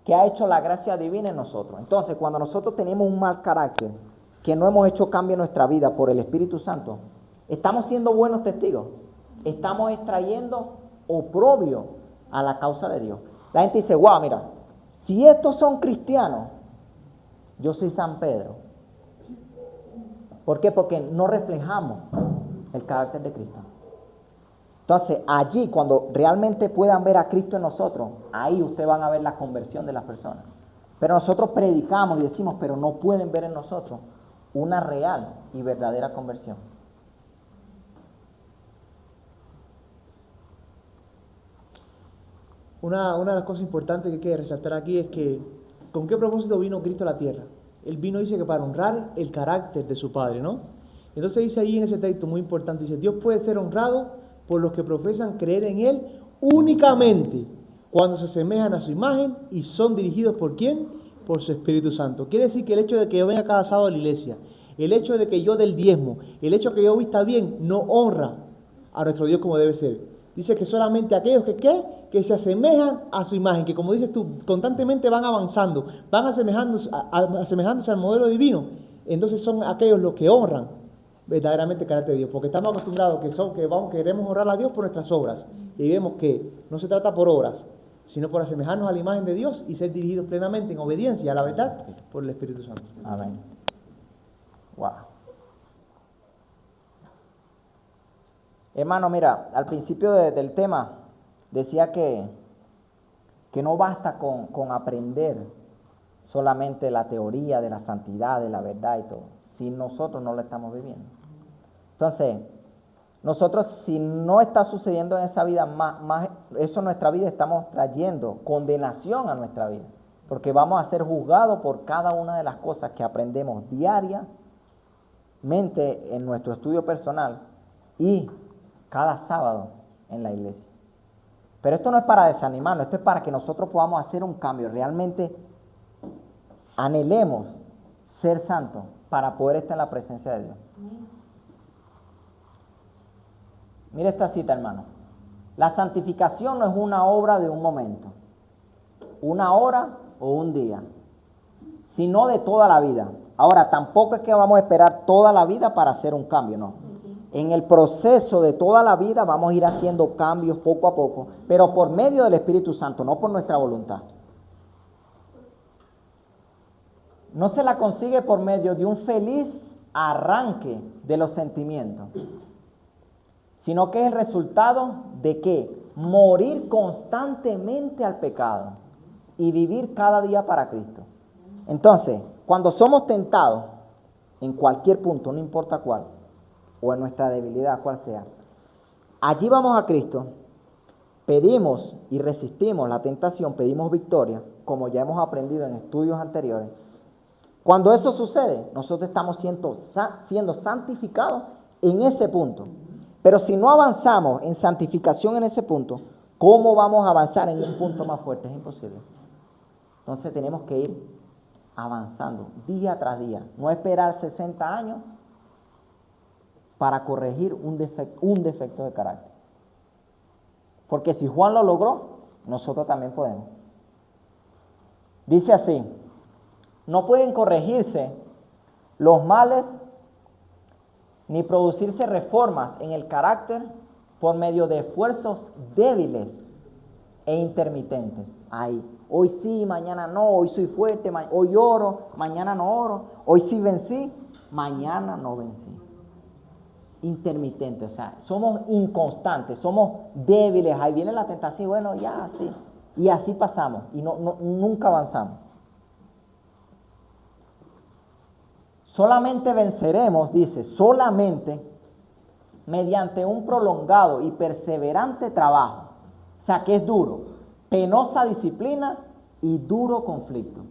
que ha hecho la gracia divina en nosotros. Entonces, cuando nosotros tenemos un mal carácter, que no hemos hecho cambio en nuestra vida por el Espíritu Santo, estamos siendo buenos testigos. Estamos extrayendo oprobio a la causa de Dios. La gente dice, wow, mira, si estos son cristianos, yo soy San Pedro. ¿Por qué? Porque no reflejamos el carácter de Cristo. Entonces, allí, cuando realmente puedan ver a Cristo en nosotros, ahí ustedes van a ver la conversión de las personas. Pero nosotros predicamos y decimos, pero no pueden ver en nosotros una real y verdadera conversión. Una de las cosas importantes que hay que resaltar aquí es que ¿con qué propósito vino Cristo a la tierra? Él vino, dice, que para honrar el carácter de su Padre, ¿no? Entonces dice ahí en ese texto muy importante, dice, Dios puede ser honrado por los que profesan creer en Él únicamente cuando se asemejan a su imagen y son dirigidos ¿por quién? Por su Espíritu Santo. Quiere decir que el hecho de que yo venga cada sábado a la iglesia, el hecho de que yo dé el diezmo, el hecho de que yo vista bien, no honra a nuestro Dios como debe ser. Dice que solamente aquellos que se asemejan a su imagen, que como dices tú, constantemente van avanzando, van asemejándose al modelo divino. Entonces son aquellos los que honran verdaderamente el carácter de Dios, porque estamos acostumbrados queremos honrar a Dios por nuestras obras. Y vemos que no se trata por obras, sino por asemejarnos a la imagen de Dios y ser dirigidos plenamente en obediencia a la verdad por el Espíritu Santo. Amén. Wow. Hermano, mira, al principio del tema decía que no basta con aprender solamente la teoría de la santidad, de la verdad y todo, si nosotros no lo estamos viviendo. Entonces, nosotros si no está sucediendo en esa vida, más eso en nuestra vida, estamos trayendo condenación a nuestra vida, porque vamos a ser juzgados por cada una de las cosas que aprendemos diariamente en nuestro estudio personal y cada sábado en la iglesia. Pero esto no es para desanimarnos, esto es para que nosotros podamos hacer un cambio, realmente anhelemos ser santos para poder estar en la presencia de Dios. Mira esta cita, hermano. La santificación no es una obra de un momento, una hora o un día. sino de toda la vida. Ahora, tampoco es que vamos a esperar toda la vida para hacer un cambio, no. En el proceso de toda la vida vamos a ir haciendo cambios poco a poco, pero por medio del Espíritu Santo, no por nuestra voluntad. No se la consigue por medio de un feliz arranque de los sentimientos, sino que es el resultado de ¿qué? Morir constantemente al pecado y vivir cada día para Cristo. Entonces, cuando somos tentados en cualquier punto, no importa cuál, o en nuestra debilidad, cual sea, allí vamos a Cristo, pedimos y resistimos la tentación, pedimos victoria, como ya hemos aprendido en estudios anteriores. Cuando eso sucede, nosotros estamos siendo santificados en ese punto. Pero si no avanzamos en santificación en ese punto, ¿cómo vamos a avanzar en un punto más fuerte? Es imposible. Entonces tenemos que ir avanzando día tras día. No esperar 60 años para corregir un defecto de carácter. Porque si Juan lo logró, nosotros también podemos. Dice así: no pueden corregirse los males ni producirse reformas en el carácter por medio de esfuerzos débiles e intermitentes. Ay, hoy sí, mañana no, hoy soy fuerte, hoy oro, mañana no oro, hoy sí vencí, mañana no vencí. Intermitentes, o sea, somos inconstantes, somos débiles, ahí viene la tentación, bueno, ya así, y así pasamos, y nunca avanzamos. Solamente venceremos, dice, solamente mediante un prolongado y perseverante trabajo. O sea, que es duro, penosa disciplina y duro conflicto.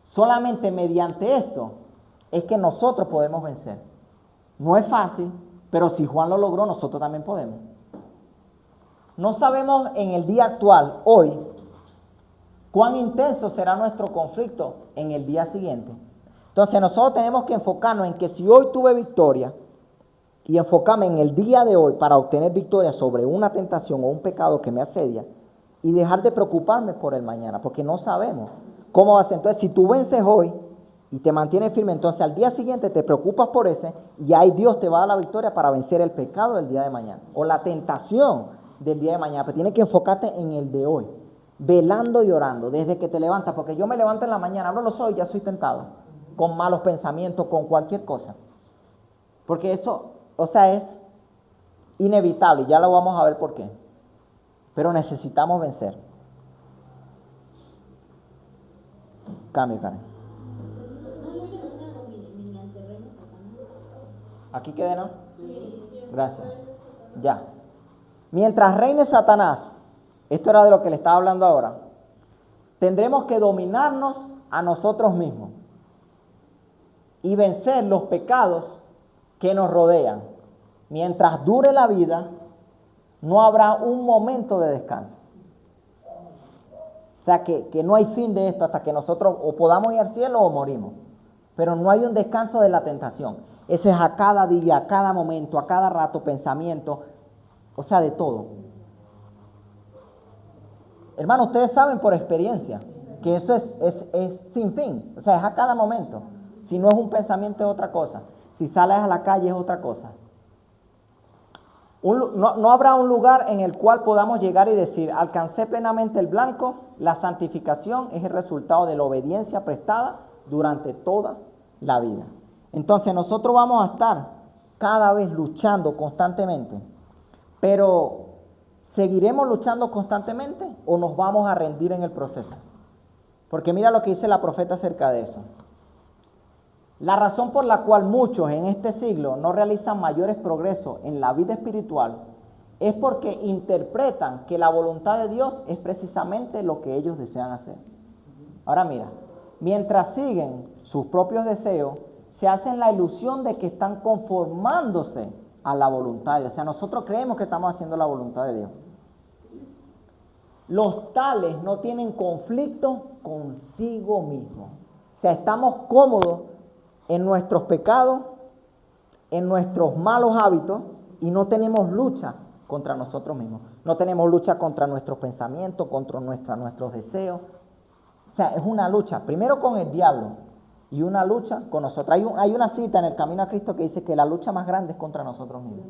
Solamente mediante esto es que nosotros podemos vencer. No es fácil, pero si Juan lo logró, nosotros también podemos. No sabemos en el día actual, hoy, cuán intenso será nuestro conflicto en el día siguiente. Entonces nosotros tenemos que enfocarnos en que si hoy tuve victoria y enfocarme en el día de hoy para obtener victoria sobre una tentación o un pecado que me asedia y dejar de preocuparme por el mañana, porque no sabemos cómo va a ser. Entonces, si tú vences hoy y te mantienes firme, entonces al día siguiente te preocupas por ese y ahí Dios te va a dar la victoria para vencer el pecado del día de mañana o la tentación del día de mañana. Pero tienes que enfocarte en el de hoy, velando y orando desde que te levantas, porque yo me levanto en la mañana, abro los ojos y ya soy tentado con malos pensamientos, con cualquier cosa. Porque eso, o sea, es inevitable y ya lo vamos a ver por qué. Pero necesitamos vencer. Cambio, Karen. Aquí quedé, ¿no? Gracias. Ya. Mientras reine Satanás, esto era de lo que le estaba hablando ahora, tendremos que dominarnos a nosotros mismos y vencer los pecados que nos rodean. Mientras dure la vida, no habrá un momento de descanso. O sea, que no hay fin de esto hasta que nosotros o podamos ir al cielo o morimos. Pero no hay un descanso de la tentación. Ese es a cada día, a cada momento, a cada rato, pensamiento, o sea, de todo. Hermano, ustedes saben por experiencia que eso es sin fin. O sea, es a cada momento. Si no es un pensamiento es otra cosa. Si sales a la calle es otra cosa. No habrá un lugar en el cual podamos llegar y decir, alcancé plenamente el blanco. La santificación es el resultado de la obediencia prestada durante toda la vida. Entonces nosotros vamos a estar cada vez luchando constantemente. Pero, ¿seguiremos luchando constantemente o nos vamos a rendir en el proceso? Porque mira lo que dice la profeta acerca de eso. La razón por la cual muchos en este siglo no realizan mayores progresos en la vida espiritual es porque interpretan que la voluntad de Dios es precisamente lo que ellos desean hacer. Ahora mira, mientras siguen sus propios deseos, se hacen la ilusión de que están conformándose a la voluntad de Dios. O sea, nosotros creemos que estamos haciendo la voluntad de Dios. Los tales no tienen conflicto consigo mismos. O sea, estamos cómodos en nuestros pecados, en nuestros malos hábitos y no tenemos lucha contra nosotros mismos. No tenemos lucha contra nuestros pensamientos, contra nuestros deseos. O sea, es una lucha, primero con el diablo y una lucha con nosotros. Hay una cita en el Camino a Cristo que dice que la lucha más grande es contra nosotros mismos.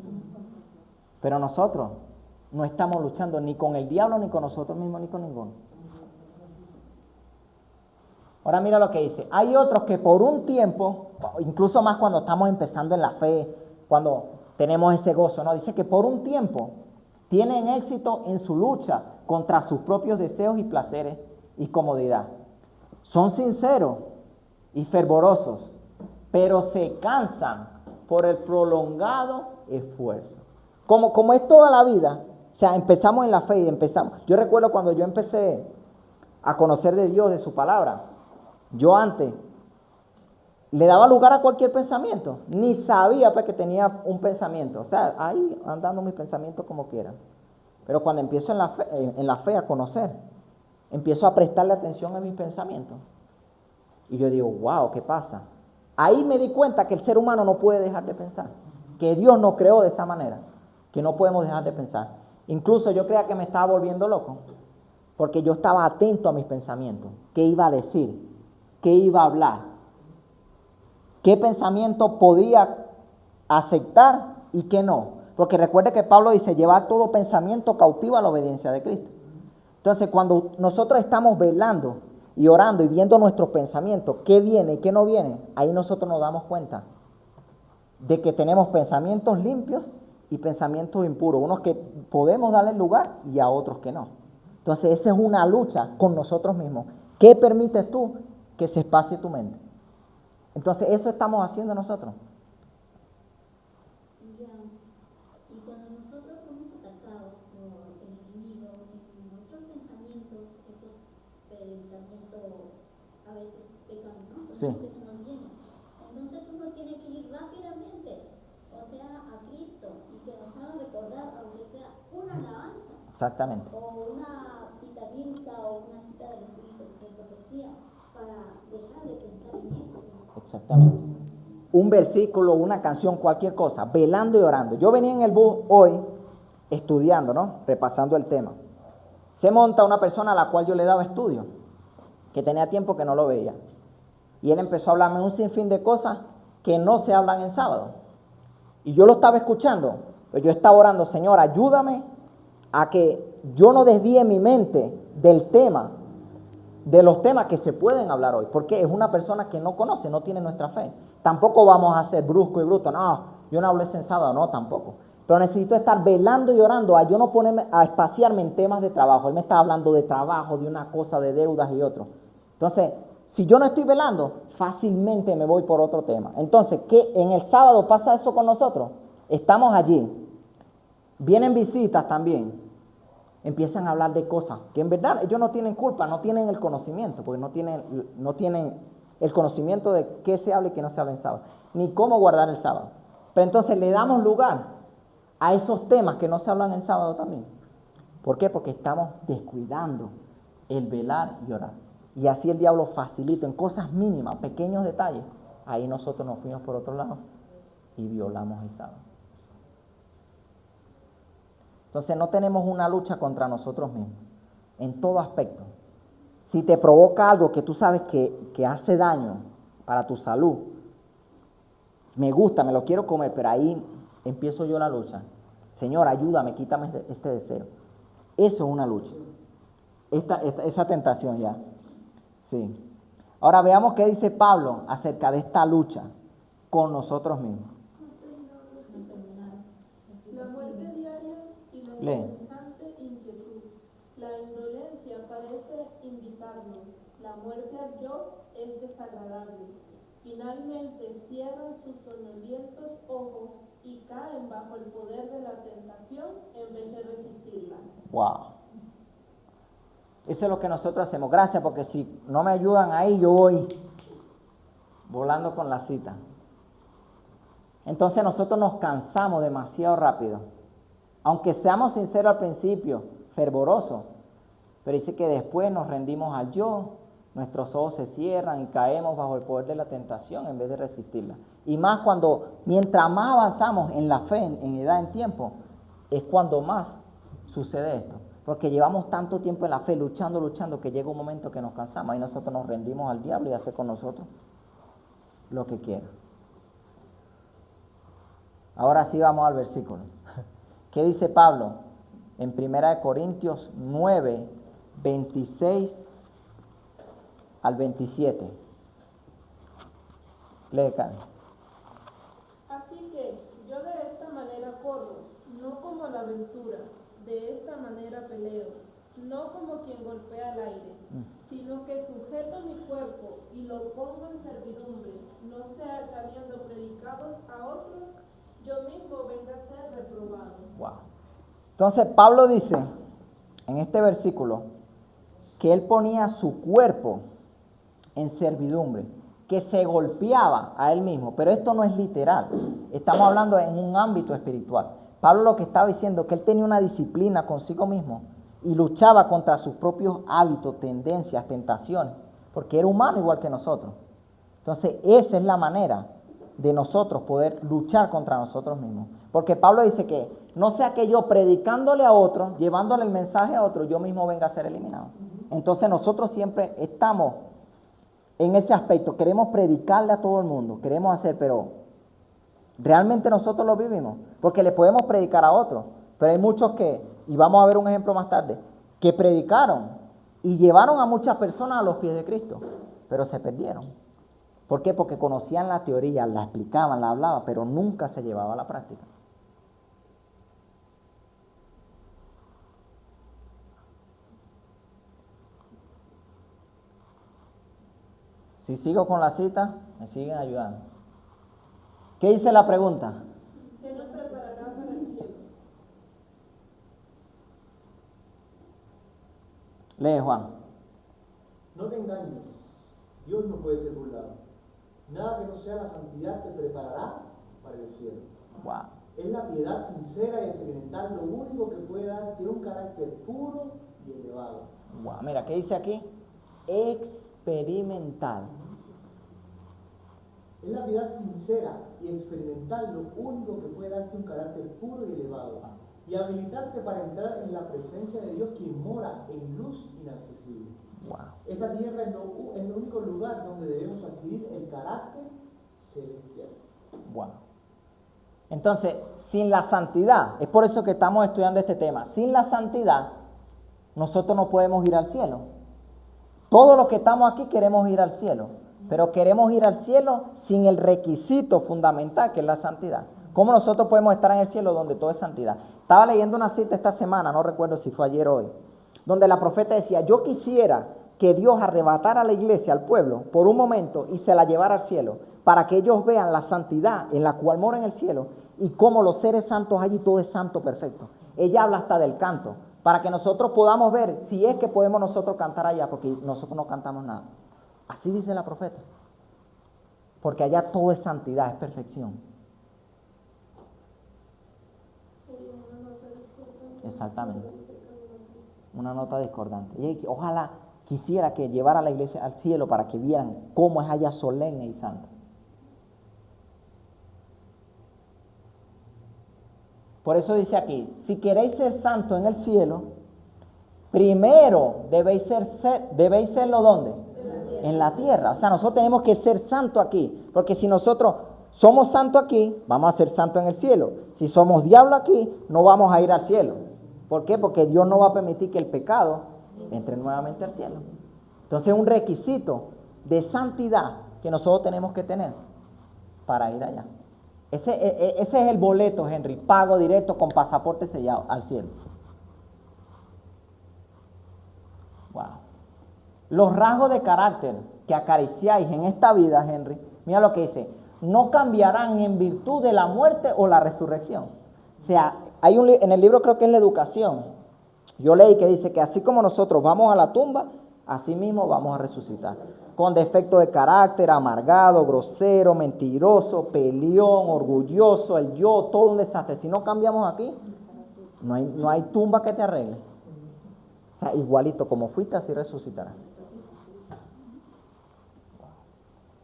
Pero nosotros no estamos luchando ni con el diablo, ni con nosotros mismos, ni con ninguno. Ahora mira lo que dice. Hay otros que por un tiempo, incluso más cuando estamos empezando en la fe, cuando tenemos ese gozo, ¿no? Dice que por un tiempo tienen éxito en su lucha contra sus propios deseos y placeres y comodidad. Son sinceros y fervorosos, pero se cansan por el prolongado esfuerzo. Como es toda la vida, o sea, empezamos en la fe y empezamos. Yo recuerdo cuando yo empecé a conocer de Dios, de su palabra, yo antes le daba lugar a cualquier pensamiento, ni sabía pues que tenía un pensamiento, o sea, ahí andando mis pensamientos como quiera. Pero cuando empiezo en la fe a conocer, empiezo a prestarle atención a mis pensamientos. Y yo digo, wow, ¿qué pasa? Ahí me di cuenta que el ser humano no puede dejar de pensar, que Dios nos creó de esa manera, que no podemos dejar de pensar. Incluso yo creía que me estaba volviendo loco, porque yo estaba atento a mis pensamientos, qué iba a decir, qué iba a hablar, qué pensamiento podía aceptar y qué no. Porque recuerde que Pablo dice, llevar todo pensamiento cautivo a la obediencia de Cristo. Entonces, cuando nosotros estamos velando y orando y viendo nuestros pensamientos, qué viene y qué no viene, ahí nosotros nos damos cuenta de que tenemos pensamientos limpios y pensamientos impuros, unos que podemos darle lugar y a otros que no. Entonces, esa es una lucha con nosotros mismos. ¿Qué permites tú que se espacie tu mente? Entonces, eso estamos haciendo nosotros. Y cuando nosotros somos atacados por el enemigo, nuestros pensamientos, esos pensamientos a veces pecan, ¿no? Sí. Que se nos vienen. Entonces uno tiene que ir rápidamente, o sea, a Cristo, y que nos haga recordar, aunque sea una alabanza, Exactamente. o una cita bíblica, o una cita del Espíritu de profecía, para dejar de pensar en eso. Exactamente. Un versículo, una canción, cualquier cosa, velando y orando. Yo venía en el bus hoy estudiando, ¿no? Repasando el tema. Se monta una persona a la cual yo le daba estudio, que tenía tiempo que no lo veía. Y él empezó a hablarme un sinfín de cosas que no se hablan en sábado. Y yo lo estaba escuchando, pero yo estaba orando, Señor, ayúdame a que yo no desvíe mi mente del tema, de los temas que se pueden hablar hoy, porque es una persona que no conoce, no tiene nuestra fe. Tampoco vamos a ser brusco y bruto, no, yo no hablo en sábado, no, tampoco. Pero necesito estar velando y orando, a yo no ponerme a espaciarme en temas de trabajo. Él me está hablando de trabajo, de una cosa, de deudas y otro. Entonces, si yo no estoy velando, fácilmente me voy por otro tema. Entonces, ¿qué en el sábado pasa eso con nosotros? Estamos allí, vienen visitas también, empiezan a hablar de cosas que en verdad ellos no tienen culpa, no tienen el conocimiento, porque no tienen el conocimiento de qué se habla y qué no se habla en sábado, ni cómo guardar el sábado. Pero entonces le damos lugar a esos temas que no se hablan en sábado también. ¿Por qué? Porque estamos descuidando el velar y orar. Y así el diablo facilita en cosas mínimas, pequeños detalles. Ahí nosotros nos fuimos por otro lado y violamos el sábado. Entonces no tenemos una lucha contra nosotros mismos, en todo aspecto. Si te provoca algo que tú sabes que hace daño para tu salud, me gusta, me lo quiero comer, pero ahí empiezo yo la lucha. Señor, ayúdame, quítame este deseo. Eso es una lucha. Esa tentación ya. Sí. Ahora veamos qué dice Pablo acerca de esta lucha con nosotros mismos. La muerte diaria y la Lee. incesante inquietud. La indolencia parece invitarnos. La muerte al yo es desagradable. Finalmente cierran sus soñolientos ojos y caen bajo el poder de la tentación en vez de resistirla. Wow. Eso es lo que nosotros hacemos. Gracias, porque si no me ayudan ahí, yo voy volando con la cita. Entonces nosotros nos cansamos demasiado rápido. Aunque seamos sinceros al principio, fervorosos, pero dice que después nos rendimos al yo, nuestros ojos se cierran y caemos bajo el poder de la tentación en vez de resistirla. Y más mientras más avanzamos en la fe, en edad, en tiempo, es cuando más sucede esto. Porque llevamos tanto tiempo en la fe, luchando, que llega un momento que nos cansamos y nosotros nos rendimos al diablo y hace con nosotros lo que quiera. Ahora sí vamos al versículo. ¿Qué dice Pablo? En 1 Corintios 9, 26 al 27. Lee, Karen. Así que yo de esta manera corro, no como la aventura, de esta manera peleo, no como quien golpea al aire, sino que sujeto mi cuerpo y lo pongo en servidumbre, no sea que habiendo predicados a otros, yo mismo venga a ser reprobado. Wow. Entonces Pablo dice en este versículo que él ponía su cuerpo en servidumbre, que se golpeaba a él mismo, pero esto no es literal, estamos hablando en un ámbito espiritual. Pablo lo que estaba diciendo es que él tenía una disciplina consigo mismo y luchaba contra sus propios hábitos, tendencias, tentaciones, porque era humano igual que nosotros. Entonces esa es la manera de nosotros poder luchar contra nosotros mismos, porque Pablo dice que no sea que yo predicándole a otro, llevándole el mensaje a otro, yo mismo venga a ser eliminado. Entonces nosotros siempre estamos en ese aspecto, queremos predicarle a todo el mundo, queremos hacer, pero realmente nosotros lo vivimos, porque le podemos predicar a otros, pero hay muchos que, y vamos a ver un ejemplo más tarde, que predicaron y llevaron a muchas personas a los pies de Cristo, pero se perdieron. ¿Por qué? Porque conocían la teoría, la explicaban, la hablaban, pero nunca se llevaba a la práctica. Si sigo con la cita, me siguen ayudando. ¿Qué dice la pregunta? ¿Qué nos preparará para el cielo? Lee, Juan. No te engañes, Dios no puede ser burlado. Nada que no sea la santidad te preparará para el cielo. Wow. Es la piedad sincera y experimental lo único que puede dar un carácter puro y elevado. Wow. Mira, ¿qué dice aquí? Experimental. Es la piedad sincera y experimental lo único que puede darte un carácter puro y elevado y habilitarte para entrar en la presencia de Dios, quien mora en luz inaccesible. Wow. Esta tierra es el único lugar donde debemos adquirir el carácter celestial. Wow. Entonces, sin la santidad, es por eso que estamos estudiando este tema, sin la santidad, nosotros no podemos ir al cielo. Todos los que estamos aquí queremos ir al cielo, pero queremos ir al cielo sin el requisito fundamental que es la santidad. ¿Cómo nosotros podemos estar en el cielo donde todo es santidad? Estaba leyendo una cita esta semana, no recuerdo si fue ayer o hoy, donde la profeta decía, yo quisiera que Dios arrebatara a la iglesia, al pueblo, por un momento y se la llevara al cielo, para que ellos vean la santidad en la cual mora en el cielo y cómo los seres santos allí todo es santo perfecto. Ella habla hasta del canto, para que nosotros podamos ver si es que podemos nosotros cantar allá, porque nosotros no cantamos nada. Así dice la profeta, porque allá todo es santidad, es perfección. Exactamente. Una nota discordante. Y ojalá quisiera que llevara a la iglesia al cielo para que vieran cómo es allá solemne y santo. Por eso dice aquí, si queréis ser santo en el cielo, primero debéis serlo ¿dónde? En la tierra. O sea, nosotros tenemos que ser santos aquí, porque si nosotros somos santos aquí, vamos a ser santos en el cielo. Si somos diablo aquí, no vamos a ir al cielo. ¿Por qué? Porque Dios no va a permitir que el pecado entre nuevamente al cielo. Entonces es un requisito de santidad que nosotros tenemos que tener para ir allá. Ese es el boleto, Henry, pago directo con pasaporte sellado al cielo. Wow. Los rasgos de carácter que acariciáis en esta vida, Henry, mira lo que dice, no cambiarán en virtud de la muerte o la resurrección. O sea, hay en el libro, creo que es la educación, yo leí que dice que así como nosotros vamos a la tumba, así mismo vamos a resucitar. Con defecto de carácter, amargado, grosero, mentiroso, peleón, orgulloso, el yo, todo un desastre. Si no cambiamos aquí, no hay tumba que te arregle. O sea, igualito como fuiste, así resucitarás.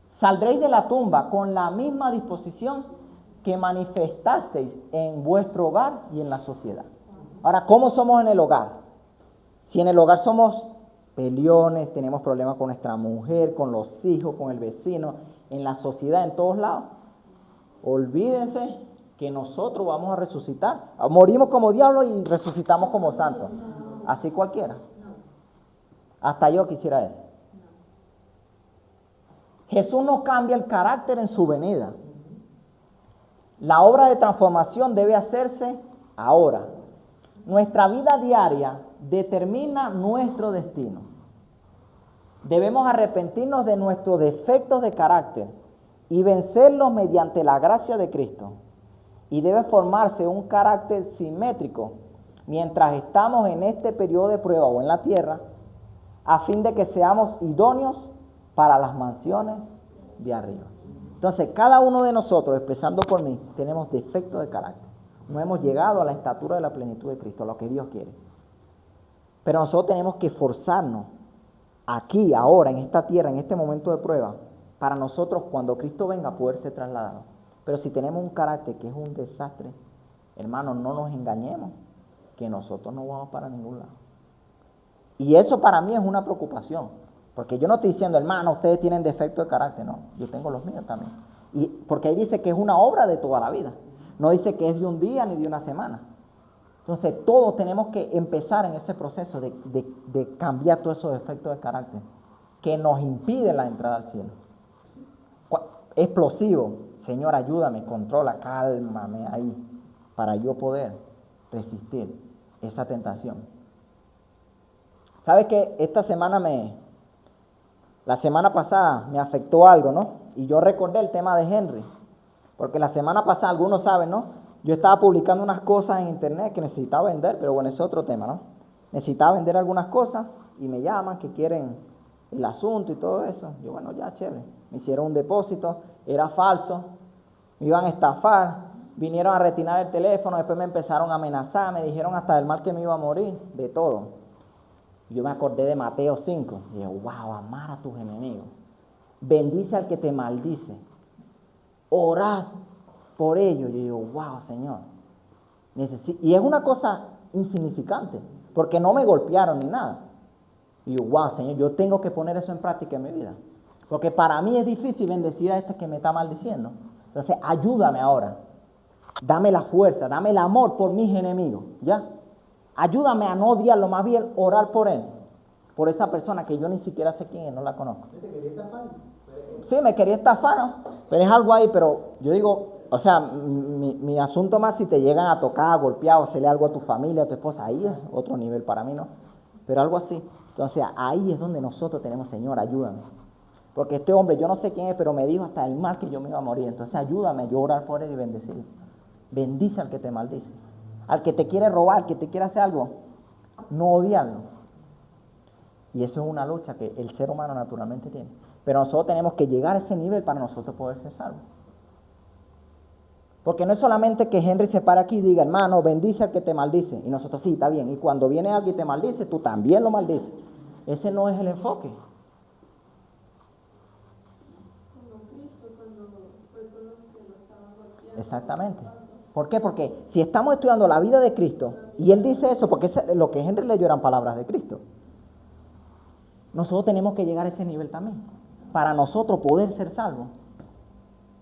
Saldréis de la tumba con la misma disposición que manifestasteis en vuestro hogar y en la sociedad. Ahora, ¿cómo somos en el hogar? Si en el hogar somos peleones, tenemos problemas con nuestra mujer, con los hijos, con el vecino, en la sociedad, en todos lados, olvídense que nosotros vamos a resucitar. Morimos como diablos y resucitamos como santos. Así cualquiera. Hasta yo quisiera eso. Jesús no cambia el carácter en su venida. La obra de transformación debe hacerse ahora. Nuestra vida diaria determina nuestro destino. Debemos arrepentirnos de nuestros defectos de carácter y vencerlos mediante la gracia de Cristo. Y debe formarse un carácter simétrico mientras estamos en este periodo de prueba o en la tierra, a fin de que seamos idóneos para las mansiones de arriba. Entonces, cada uno de nosotros, empezando por mí, tenemos defectos de carácter. No hemos llegado a la estatura de la plenitud de Cristo, lo que Dios quiere. Pero nosotros tenemos que esforzarnos aquí, ahora, en esta tierra, en este momento de prueba, para nosotros, cuando Cristo venga, poder ser trasladado. Pero si tenemos un carácter que es un desastre, hermanos, no nos engañemos, que nosotros no vamos para ningún lado. Y eso para mí es una preocupación, porque yo no estoy diciendo, hermano, ustedes tienen defecto de carácter, no, yo tengo los míos también. Y porque ahí dice que es una obra de toda la vida, no dice que es de un día ni de una semana. Entonces todos tenemos que empezar en ese proceso de cambiar todos esos defectos de carácter que nos impiden la entrada al cielo. Explosivo, Señor, ayúdame, controla, cálmame ahí, para yo poder resistir esa tentación. ¿Sabes qué? La semana pasada me afectó algo, ¿no? Y yo recordé el tema de Henry, porque la semana pasada, algunos saben, ¿no? Yo estaba publicando unas cosas en internet que necesitaba vender, pero bueno, ese es otro tema, ¿no? Necesitaba vender algunas cosas y me llaman que quieren el asunto y todo eso. Yo, bueno, ya, chévere. Me hicieron un depósito, era falso, me iban a estafar, vinieron a retirar el teléfono, después me empezaron a amenazar, me dijeron hasta del mal que me iba a morir, de todo. Yo me acordé de Mateo 5 y dije, wow, amar a tus enemigos. Bendice al que te maldice. Orad por ellos. Yo digo, wow, Señor. Y es una cosa insignificante, porque no me golpearon ni nada. Y yo, wow, Señor, yo tengo que poner eso en práctica en mi vida. Porque para mí es difícil bendecir a este que me está maldiciendo. Entonces, ayúdame ahora. Dame la fuerza, dame el amor por mis enemigos, ¿ya? Ayúdame a no odiarlo, más bien orar por él, por esa persona que yo ni siquiera sé quién es, no la conozco. ¿Te quería estafar? Sí, me quería estafar, ¿no? Pero es algo ahí, pero yo digo, o sea, mi asunto más si te llegan a tocar, a golpear o hacerle algo a tu familia, a tu esposa, ahí es otro nivel para mí, ¿no? Pero algo así. Entonces, ahí es donde nosotros tenemos, Señor, ayúdame. Porque este hombre, yo no sé quién es, pero me dijo hasta el mal que yo me iba a morir. Entonces, ayúdame a yo orar por él y bendecirlo. Bendice al que te maldice. Al que te quiere robar, al que te quiere hacer algo, no odiarlo. Y eso es una lucha que el ser humano naturalmente tiene. Pero nosotros tenemos que llegar a ese nivel para nosotros poder ser salvos. Porque no es solamente que Henry se para aquí y diga, hermano, bendice al que te maldice. Y nosotros, sí, está bien. Y cuando viene alguien y te maldice, tú también lo maldices. Ese no es el enfoque. Como Cristo cuando fue con los que lo estaban golpeando. Exactamente. ¿Por qué? Porque si estamos estudiando la vida de Cristo, y él dice eso, porque lo que Henry leyó eran palabras de Cristo, nosotros tenemos que llegar a ese nivel también, para nosotros poder ser salvos.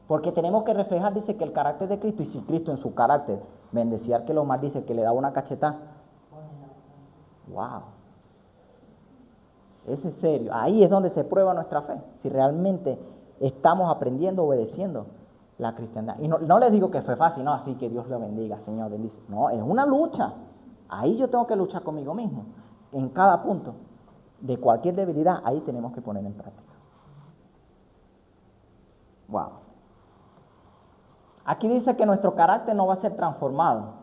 Porque tenemos que reflejar, dice, que el carácter de Cristo, y si Cristo en su carácter bendecía al que lo maldice, que le daba una cachetada. ¡Wow! Ese es serio. Ahí es donde se prueba nuestra fe, si realmente estamos aprendiendo, obedeciendo la cristiandad. Y no les digo que fue fácil, no, así que Dios lo bendiga, Señor, bendice. No, es una lucha. Ahí yo tengo que luchar conmigo mismo. En cada punto de cualquier debilidad, ahí tenemos que poner en práctica. Wow. Aquí dice que nuestro carácter no va a ser transformado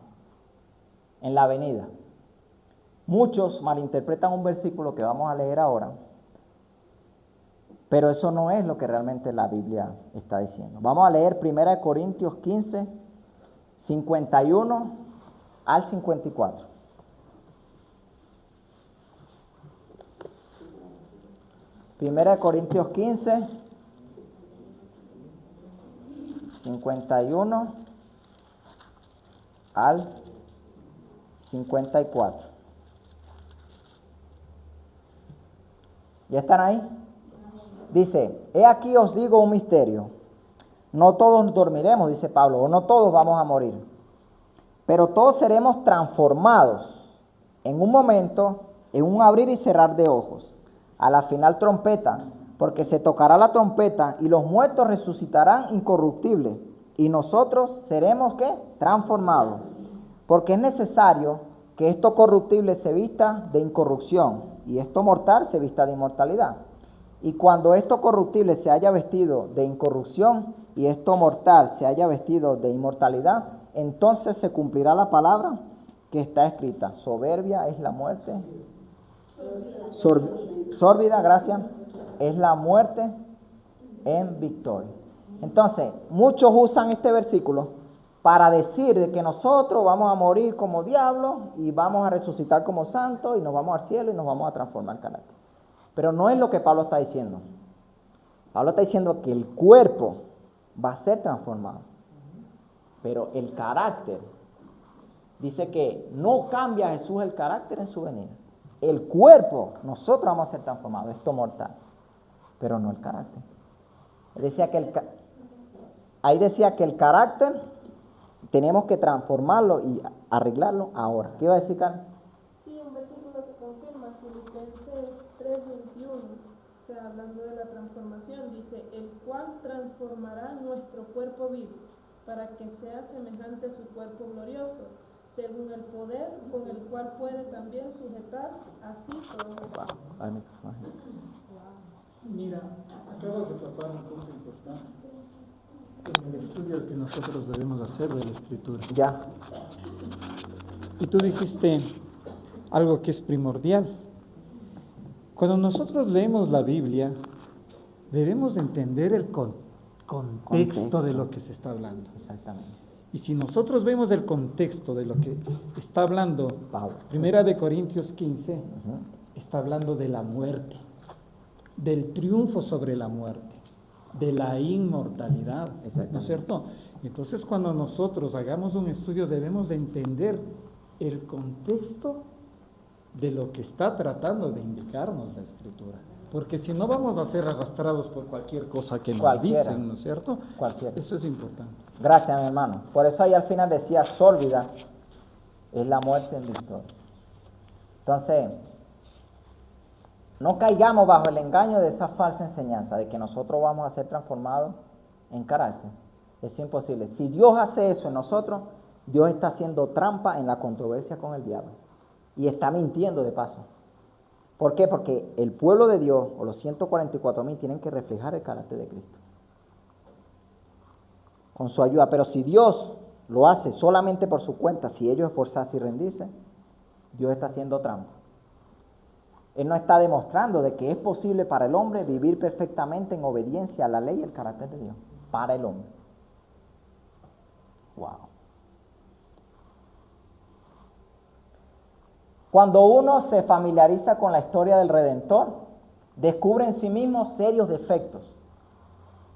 en la venida. Muchos malinterpretan un versículo que vamos a leer ahora, pero eso no es lo que realmente la Biblia está diciendo. Vamos a leer 1 Corintios 15, 51 al 54. Primera de Corintios 15, 51 al 54. ¿Ya están ahí? Dice, he aquí os digo un misterio. No todos dormiremos, dice Pablo, o no todos vamos a morir. Pero todos seremos transformados en un momento, en un abrir y cerrar de ojos. A la final trompeta, porque se tocará la trompeta y los muertos resucitarán incorruptibles. Y nosotros seremos, ¿qué? Transformados. Porque es necesario que esto corruptible se vista de incorrupción y esto mortal se vista de inmortalidad. Y cuando esto corruptible se haya vestido de incorrupción y esto mortal se haya vestido de inmortalidad, entonces se cumplirá la palabra que está escrita. Soberbia es la muerte. Sórbida, gracias, es la muerte en victoria. Entonces, muchos usan este versículo para decir de que nosotros vamos a morir como diablos y vamos a resucitar como santos y nos vamos al cielo y nos vamos a transformar en carácter. Pero no es lo que Pablo está diciendo. Pablo está diciendo que el cuerpo va a ser transformado, pero el carácter, dice que no cambia Jesús el carácter en su venida. El cuerpo, nosotros vamos a ser transformados, esto mortal, pero no el carácter. Ahí decía que el carácter tenemos que transformarlo y arreglarlo ahora. ¿Qué iba a decir, Carmen? Sí, un versículo que confirma, Filipenses 3:21, o sea, hablando de la transformación, dice, el cual transformará nuestro cuerpo vivo, para que sea semejante a su cuerpo glorioso, según el poder con el cual puede también sujetar así todo. Mira, acabas de tapar un punto importante en el estudio que nosotros debemos hacer de la Escritura. Ya. Y tú dijiste algo que es primordial. Cuando nosotros leemos la Biblia, debemos entender el contexto de lo que se está hablando. Exactamente. Y si nosotros vemos el contexto de lo que está hablando, Pablo. Primera de Corintios 15, está hablando de la muerte, del triunfo sobre la muerte, de la inmortalidad, ¿no es cierto? Entonces, cuando nosotros hagamos un estudio, debemos de entender el contexto de lo que está tratando de indicarnos la Escritura. Porque si no, vamos a ser arrastrados por cualquier cosa que nos dicen, ¿no es cierto? Cualquiera. Eso es importante. Gracias, mi hermano. Por eso ahí al final decía, sórbida es la muerte en victoria. Entonces, no caigamos bajo el engaño de esa falsa enseñanza de que nosotros vamos a ser transformados en carácter. Es imposible. Si Dios hace eso en nosotros, Dios está haciendo trampa en la controversia con el diablo. Y está mintiendo de paso. ¿Por qué? Porque el pueblo de Dios, o los 144,000, tienen que reflejar el carácter de Cristo. Con su ayuda. Pero si Dios lo hace solamente por su cuenta, si ellos esforzarse y rendirse, Dios está haciendo trampa. Él no está demostrando de que es posible para el hombre vivir perfectamente en obediencia a la ley y el carácter de Dios. Para el hombre. Wow. Cuando uno se familiariza con la historia del Redentor, descubre en sí mismo serios defectos.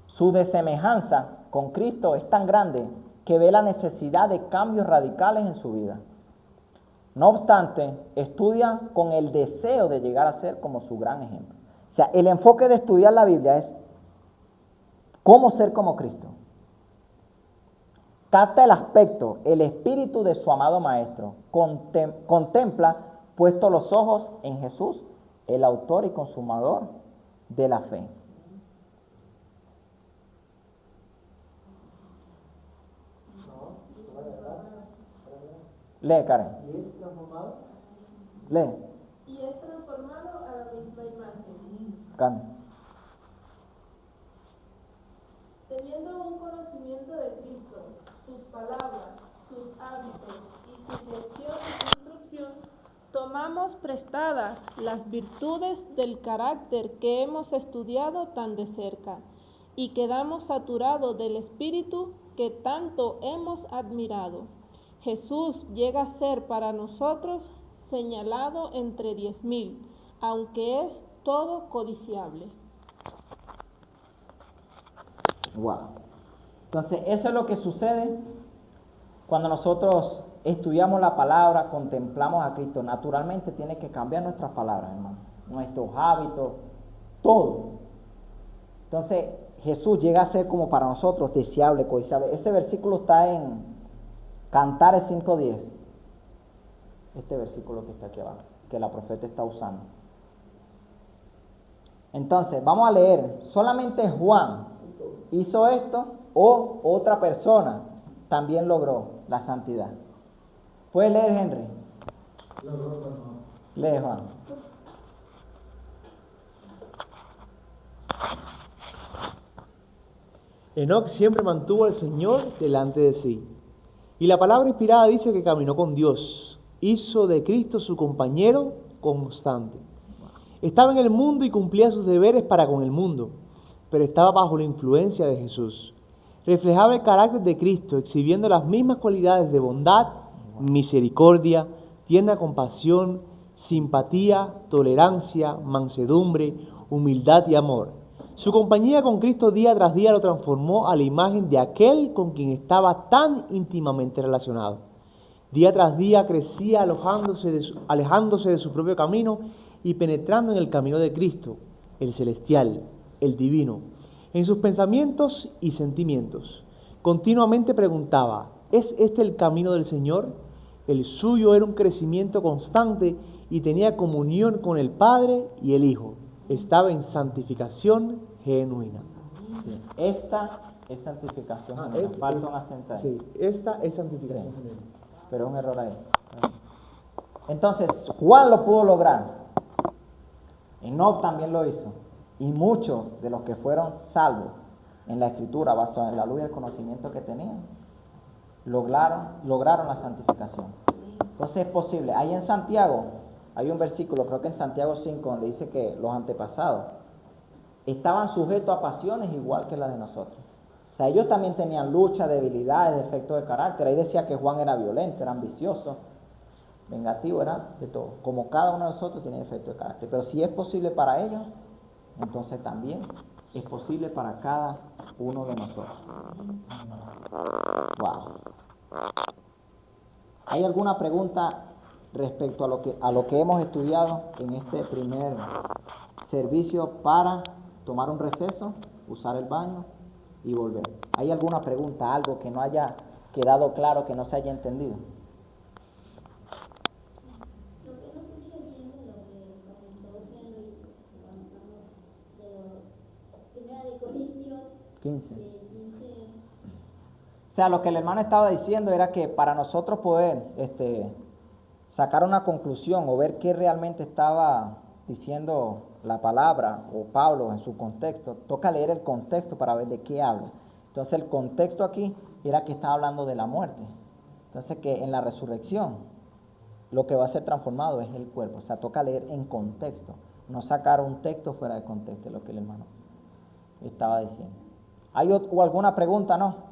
Su desemejanza con Cristo es tan grande que ve la necesidad de cambios radicales en su vida. No obstante, estudia con el deseo de llegar a ser como su gran ejemplo. O sea, el enfoque de estudiar la Biblia es cómo ser como Cristo. Capta el aspecto, el espíritu de su amado Maestro. Contempla, puesto los ojos en Jesús, el autor y consumador de la fe. Lee, Karen. ¿Y es transformado? Lee, Y es transformado a la misma imagen, Karen. teniendo un conocimiento de Cristo, sus palabras, sus hábitos y su lección y instrucción, tomamos prestadas las virtudes del carácter que hemos estudiado tan de cerca y quedamos saturados del espíritu que tanto hemos admirado. Jesús llega a ser para nosotros señalado entre 10,000, aunque es todo codiciable. Wow. Entonces, eso es lo que sucede cuando nosotros estudiamos la palabra, contemplamos a Cristo. Naturalmente tiene que cambiar nuestras palabras, hermano. Nuestros hábitos, todo. Entonces, Jesús llega a ser como para nosotros deseable, codiciable. Ese versículo está en Cantares 5:10. Este versículo que está aquí abajo, que la profeta está usando. Entonces, vamos a leer. ¿Solamente Juan hizo esto o otra persona también logró la santidad? ¿Puede leer, Henry? Lee, Juan. Enoc siempre mantuvo al Señor delante de sí. Y la palabra inspirada dice que caminó con Dios, hizo de Cristo su compañero constante. Estaba en el mundo y cumplía sus deberes para con el mundo, pero estaba bajo la influencia de Jesús. Reflejaba el carácter de Cristo, exhibiendo las mismas cualidades de bondad, misericordia, tierna compasión, simpatía, tolerancia, mansedumbre, humildad y amor. Su compañía con Cristo día tras día lo transformó a la imagen de aquel con quien estaba tan íntimamente relacionado. Día tras día crecía alejándose de su propio camino y penetrando en el camino de Cristo, el celestial, el divino, en sus pensamientos y sentimientos. Continuamente preguntaba, ¿es este el camino del Señor? El suyo era un crecimiento constante y tenía comunión con el Padre y el Hijo. Estaba en santificación genuina. Sí. Esta es santificación genuina. Falta un acento ahí. Sí, esta es santificación Sí. genuina. Pero un error ahí. Entonces, Juan lo pudo lograr. Enoc también lo hizo. Y muchos de los que fueron salvos en la Escritura, basados en la luz y el conocimiento que tenían, lograron la santificación. Entonces es posible. Ahí en Santiago hay un versículo, creo que en Santiago 5, donde dice que los antepasados estaban sujetos a pasiones igual que las de nosotros. O sea, ellos también tenían lucha, debilidades, defectos de carácter. Ahí decía que Juan era violento, era ambicioso, vengativo, era de todo. Como cada uno de nosotros tiene defectos de carácter. Pero si es posible para ellos, entonces también es posible para cada uno de nosotros. Wow. ¿Hay alguna pregunta respecto a lo que hemos estudiado en este primer servicio para tomar un receso, usar el baño y volver? ¿Hay alguna pregunta, algo que no haya quedado claro, que no se haya entendido? Lo que no escuché bien de lo que comentó Henry, Primera de Corintios 15. 15. O sea, lo que el hermano estaba diciendo era que para nosotros poder sacar una conclusión o ver qué realmente estaba diciendo la palabra o Pablo en su contexto, toca leer el contexto para ver de qué habla. Entonces el contexto aquí era que estaba hablando de la muerte. Entonces que en la resurrección lo que va a ser transformado es el cuerpo. O sea, toca leer en contexto, no sacar un texto fuera de contexto, es lo que el hermano estaba diciendo. ¿Hay alguna pregunta, no?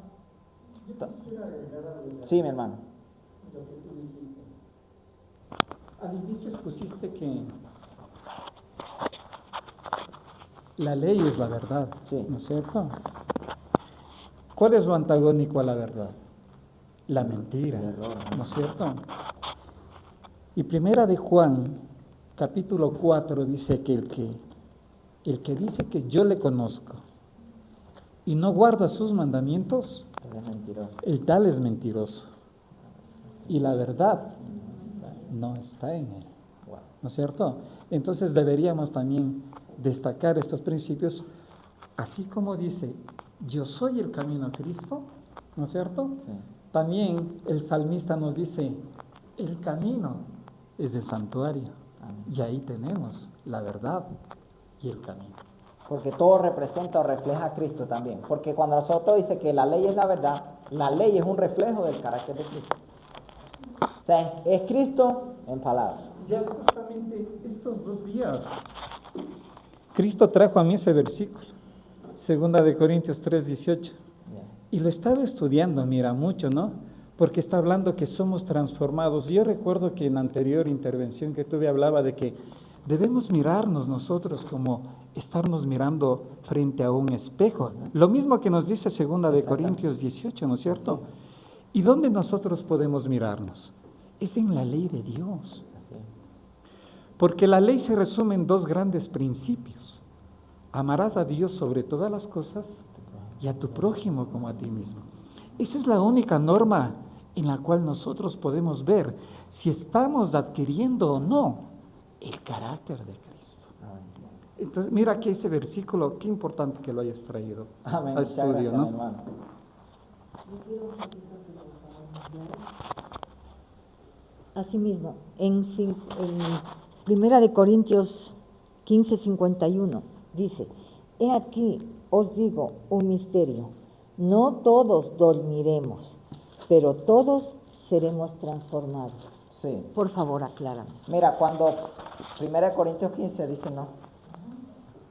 Yo quisiera agregar algo. Sí, mi hermano. Lo que tú dijiste. Al inicio pusiste que la ley es la verdad, Sí. ¿no es cierto? ¿Cuál es lo antagónico a la verdad? La mentira, El error, ¿no es cierto? Y Primera de Juan, capítulo 4, dice que el que dice que yo le conozco y no guarda sus mandamientos, Él es mentiroso. el tal es mentiroso. Y la verdad no está en él, Wow. ¿no es cierto? Entonces deberíamos también destacar estos principios, así como dice, yo soy el camino a Cristo, ¿no es cierto? Sí. También el salmista nos dice, el camino es el santuario. Amén. Y ahí tenemos la verdad y el camino. Porque todo representa o refleja a Cristo también. Porque cuando nosotros dice que la ley es la verdad, la ley es un reflejo del carácter de Cristo. O sea, es Cristo en palabras. Ya justamente estos 2 días, Cristo trajo a mí ese versículo, 2 de Corintios 3:18. Y lo he estado estudiando, mira, mucho, ¿no? Porque está hablando que somos transformados. Yo recuerdo que en la anterior intervención que tuve hablaba de que debemos mirarnos nosotros como estarnos mirando frente a un espejo. Lo mismo que nos dice 2 de Corintios 18, ¿no es cierto? ¿Y dónde nosotros podemos mirarnos? Es en la ley de Dios. Porque la ley se resume en 2 grandes principios. Amarás a Dios sobre todas las cosas y a tu prójimo como a ti mismo. Esa es la única norma en la cual nosotros podemos ver si estamos adquiriendo o no el carácter de Cristo. Entonces, mira aquí ese versículo, qué importante que lo hayas traído Amén. a Muchas estudio, gracias, ¿no? hermano. Asimismo, en Primera de Corintios 15:51 dice: He aquí os digo un misterio, no todos dormiremos, pero todos seremos transformados. Sí. Por favor, aclárame. Mira, cuando 1 Corintios 15 dice no,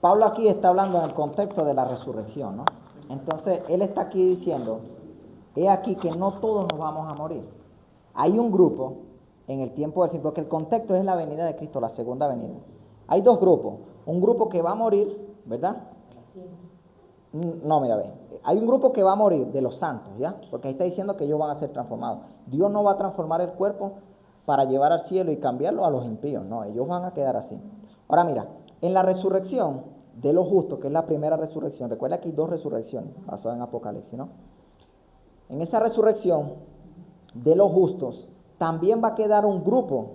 Pablo aquí está hablando en el contexto de la resurrección, ¿no? Entonces, él está aquí diciendo, he aquí que no todos nos vamos a morir. Hay un grupo en el tiempo del fin, porque el contexto es la venida de Cristo, la segunda venida. Hay dos grupos, un grupo que va a morir, ¿verdad? No, mira, ve, hay un grupo que va a morir de los santos, ¿ya? Porque ahí está diciendo que ellos van a ser transformados. Dios no va a transformar el cuerpo para llevar al cielo y cambiarlo a los impíos, no, ellos van a quedar así. Ahora mira, en la resurrección de los justos, que es la primera resurrección, recuerda que hay dos resurrecciones basadas en Apocalipsis, ¿no? En esa resurrección de los justos también va a quedar un grupo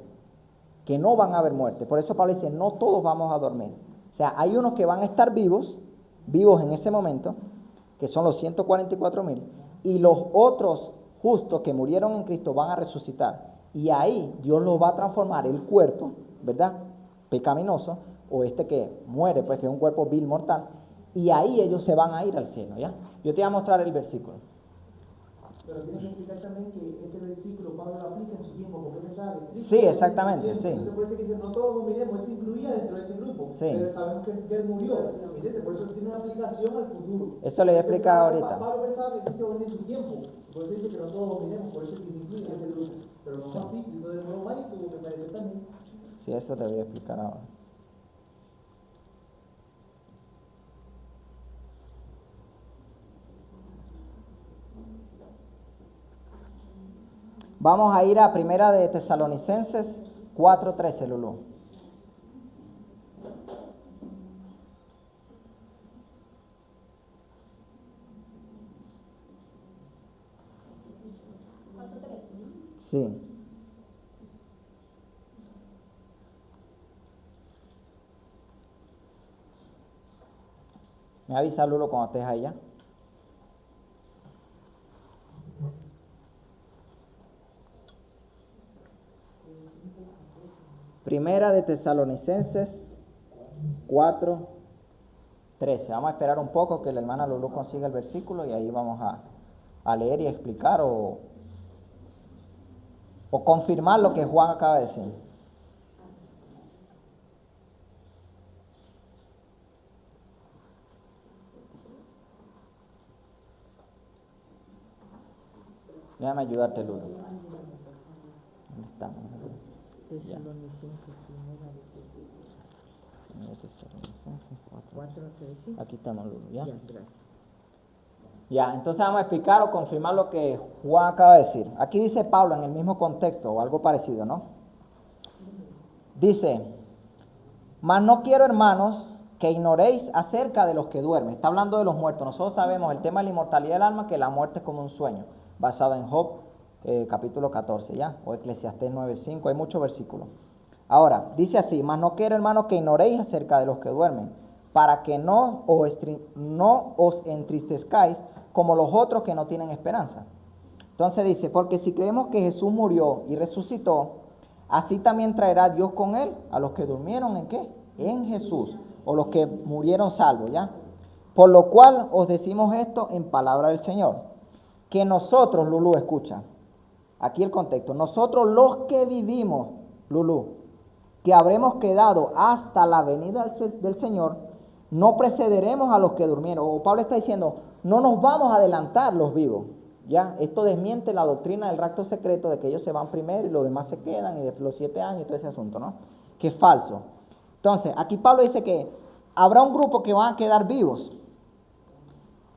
que no van a haber muerte. Por eso Pablo dice, no todos vamos a dormir. O sea, hay unos que van a estar vivos en ese momento, que son los 144,000, y los otros justos que murieron en Cristo van a resucitar. Y ahí Dios los va a transformar el cuerpo, ¿verdad? Pecaminoso, o este que muere, pues que es un cuerpo vil mortal, y ahí ellos se van a ir al cielo, ¿ya? Yo te voy a mostrar el versículo. Pero tienes que explicar también que ese versículo Pablo lo aplica en su tiempo, porque él sabe. Sí, exactamente, sí. Entonces por eso que dice, no todos moriremos, él se incluía dentro de ese grupo. Sí. Pero sabemos que él murió, ¿entiendes? Por eso tiene una aplicación al futuro. Eso le voy a explicar ahorita. Pablo pensaba que Cristo venía en su tiempo, por eso dice que no todos moriremos, por eso es que se incluye en ese grupo. Pero no Sí. así, Cristo de nuevo va y tuvo que padecer también. Sí, eso te voy a explicar ahora. Vamos a ir a Primera de Tesalonicenses 4:13, Lulú. Sí. Me avisa, Lulo, cuando estés allá. Primera de Tesalonicenses 4:13. Vamos a esperar un poco que la hermana Lulú consiga el versículo y ahí vamos a leer y explicar o confirmar lo que Juan acaba de decir. Déjame ayudarte, Lulú. ¿Dónde estamos? Tesalonicenses, primera de Tesalonicenses 4:13. Aquí estamos, Lulú, ¿ya? Ya, gracias. Ya, entonces vamos a explicar o confirmar lo que Juan acaba de decir. Aquí dice Pablo en el mismo contexto o algo parecido, ¿no? Dice, mas no quiero, hermanos, que ignoréis acerca de los que duermen. Está hablando de los muertos. Nosotros sabemos el tema de la inmortalidad del alma, que la muerte es como un sueño, basado en Job, capítulo 14, ¿ya? O Eclesiastés 9:5, hay muchos versículos. Ahora, dice así, mas no quiero, hermanos, que ignoréis acerca de los que duermen, para que no os entristezcáis como los otros que no tienen esperanza. Entonces dice, porque si creemos que Jesús murió y resucitó, así también traerá Dios con él a los que durmieron ¿en qué? En Jesús, o los que murieron salvos, ¿ya? Por lo cual os decimos esto en palabra del Señor, que nosotros, Lulú, escucha, aquí el contexto, nosotros los que vivimos, Lulú, que habremos quedado hasta la venida del Señor, no precederemos a los que durmieron. O Pablo está diciendo, no nos vamos a adelantar los vivos. ¿Ya? Esto desmiente la doctrina del rapto secreto de que ellos se van primero y los demás se quedan y de los 7 años y todo ese asunto, ¿no? Que es falso. Entonces, aquí Pablo dice que habrá un grupo que van a quedar vivos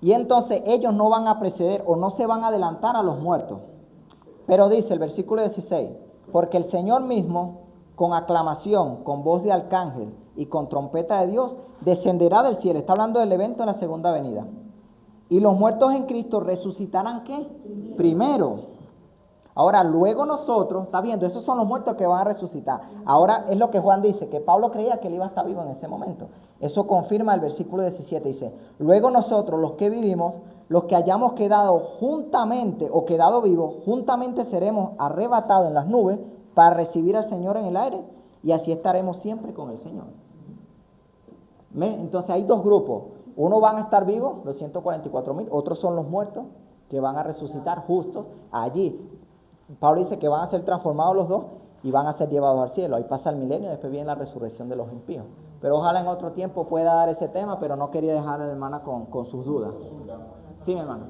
y entonces ellos no van a preceder o no se van a adelantar a los muertos. Pero dice el versículo 16, porque el Señor mismo, con aclamación, con voz de arcángel y con trompeta de Dios descenderá del cielo. Está hablando del evento de la segunda venida. Y los muertos en Cristo resucitarán, ¿qué? Primero. Ahora, luego nosotros, está viendo, esos son los muertos que van a resucitar. Ahora es lo que Juan dice, que Pablo creía que él iba a estar vivo en ese momento. Eso confirma el versículo 17, dice, luego nosotros, los que vivimos, los que hayamos quedado juntamente o quedado vivos, juntamente seremos arrebatados en las nubes para recibir al Señor en el aire y así estaremos siempre con el Señor. ¿Ves? Entonces hay dos grupos. Uno van a estar vivos, los 144,000, otros son los muertos que van a resucitar justo allí. Pablo dice que van a ser transformados los dos y van a ser llevados al cielo. Ahí pasa el milenio y después viene la resurrección de los impíos. Pero ojalá en otro tiempo pueda dar ese tema, pero no quería dejar a la hermana con sus dudas. Sí, mi hermano.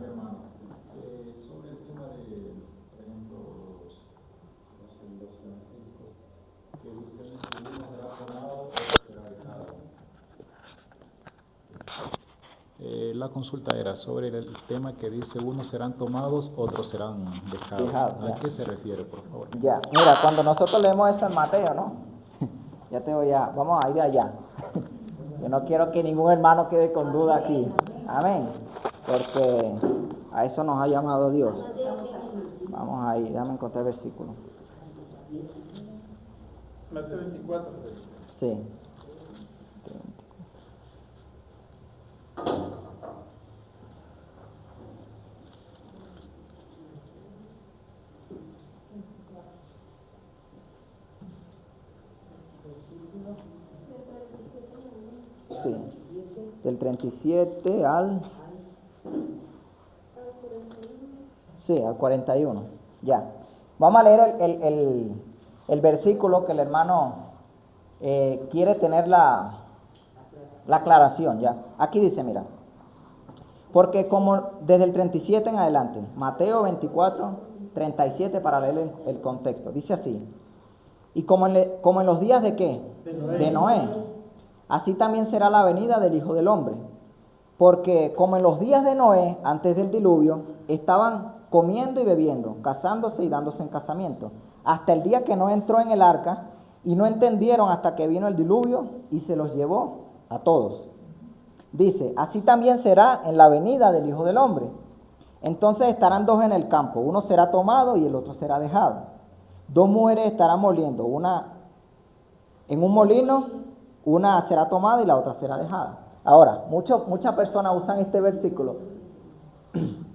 Sobre el tema de, por ejemplo, los evangélicos, que dicen que uno será tomado, otro será dejado. La consulta era sobre el tema que dice unos serán tomados, otros serán dejados. ¿A qué se refiere, por favor? Ya, mira, cuando nosotros leemos eso en Mateo, ¿no? Ya te voy a, vamos a ir allá. Yo no quiero que ningún hermano quede con duda aquí. Amén. Porque a eso nos ha llamado Dios. Vamos a ir, déjame encontrar el versículo. Mateo 24. Sí. Sí, del 37 al... Sí, al 41. Ya. Vamos a leer el versículo que el hermano quiere tener la aclaración. Ya. Aquí dice, mira. Porque como desde el 37 en adelante, Mateo 24, 37 para leer el contexto. Dice así. Y como en los días de ¿qué? De Noé. Así también será la venida del Hijo del Hombre. Porque como en los días de Noé, antes del diluvio, estaban comiendo y bebiendo, casándose y dándose en casamiento, hasta el día que Noé entró en el arca, y no entendieron hasta que vino el diluvio y se los llevó a todos. Dice, así también será en la venida del Hijo del Hombre. Entonces estarán dos en el campo, uno será tomado y el otro será dejado. Dos mujeres estarán moliendo, una en un molino, una será tomada y la otra será dejada. Ahora, muchas personas usan este versículo.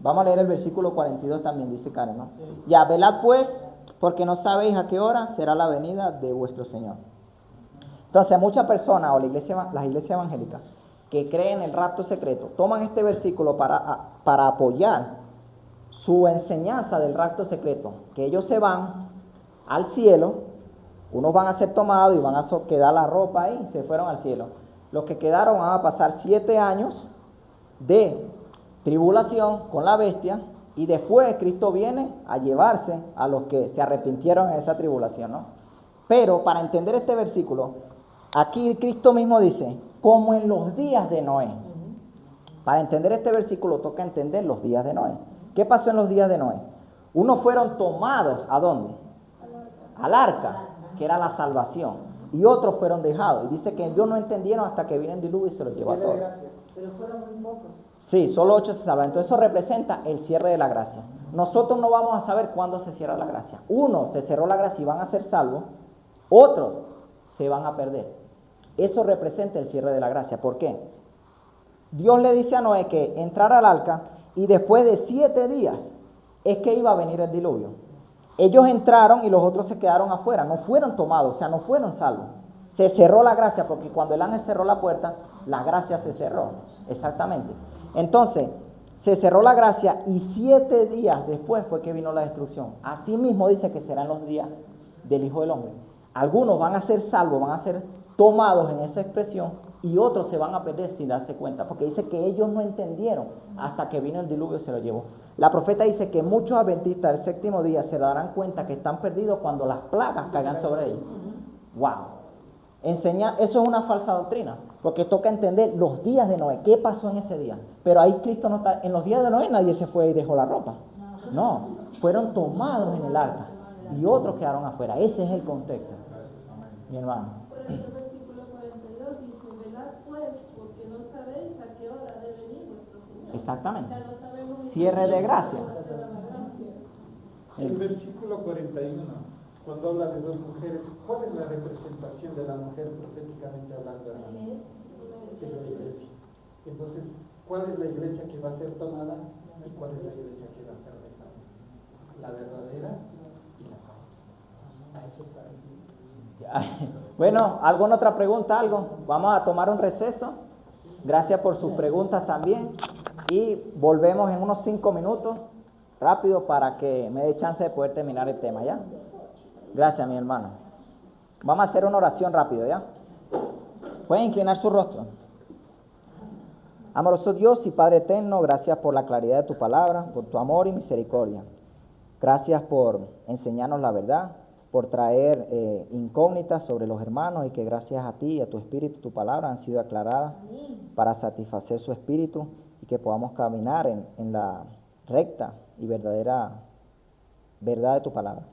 Vamos a leer el versículo 42 también, dice Karen, ¿no? Ya, velad pues, porque no sabéis a qué hora será la venida de vuestro Señor. Entonces, muchas personas, o las iglesias evangélicas, que creen en el rapto secreto, toman este versículo para apoyar su enseñanza del rapto secreto, que ellos se van al cielo, unos van a ser tomados y van a quedar la ropa ahí, se fueron al cielo. Los que quedaron van a pasar 7 años de tribulación con la bestia y después Cristo viene a llevarse a los que se arrepintieron en esa tribulación, ¿no? Pero para entender este versículo, aquí Cristo mismo dice, como en los días de Noé. Para entender este versículo toca entender los días de Noé. ¿Qué pasó en los días de Noé? Unos fueron tomados, ¿a dónde? Al arca, que era la salvación. Y otros fueron dejados. Y dice que ellos no entendieron hasta que vino el diluvio y se los llevó a todos. Pero fueron muy pocos. Sí, solo 8 se salvan. Entonces eso representa el cierre de la gracia. Nosotros no vamos a saber cuándo se cierra la gracia. Unos se cerró la gracia y van a ser salvos. Otros se van a perder. Eso representa el cierre de la gracia. ¿Por qué? Dios le dice a Noé que entrara al arca y después de 7 días es que iba a venir el diluvio. Ellos entraron y los otros se quedaron afuera, no fueron tomados, o sea, no fueron salvos. Se cerró la gracia, porque cuando el ángel cerró la puerta, la gracia se cerró. Exactamente. Entonces, se cerró la gracia y 7 días después fue que vino la destrucción. Así mismo dice que serán los días del Hijo del Hombre. Algunos van a ser salvos, van a ser tomados en esa expresión y otros se van a perder sin darse cuenta, porque dice que ellos no entendieron hasta que vino el diluvio y se lo llevó. La profeta dice que muchos adventistas del 7º día se darán cuenta que están perdidos cuando las plagas caigan sobre ellos. ¡Wow! Eso es una falsa doctrina, porque toca entender los días de Noé, qué pasó en ese día. Pero ahí Cristo no está, en los días de Noé nadie se fue y dejó la ropa. No, fueron tomados en el arca y otros quedaron afuera. Ese es el contexto, mi hermano. Por eso el versículo 42 Exactamente. Ya lo sabemos. Cierre de gracia. El versículo 41, cuando habla de dos mujeres, ¿cuál es la representación de la mujer proféticamente hablando, hermano? Es la iglesia. Entonces, ¿cuál es la iglesia que va a ser tomada y cuál es la iglesia que va a ser dejada? La verdadera y la falsa. A eso está. Bueno, ¿alguna otra pregunta? ¿Algo? Vamos a tomar un receso. Gracias por sus preguntas también. Y volvemos en unos 5 minutos, rápido, para que me dé chance de poder terminar el tema, ¿ya? Gracias, mi hermano. Vamos a hacer una oración rápido, ¿ya? Pueden inclinar su rostro. Amoroso Dios y Padre eterno, gracias por la claridad de tu palabra, por tu amor y misericordia. Gracias por enseñarnos la verdad, por traer incógnitas sobre los hermanos y que gracias a ti y a tu espíritu, tu palabra han sido aclaradas para satisfacer su espíritu y que podamos caminar en la recta y verdadera verdad de tu palabra.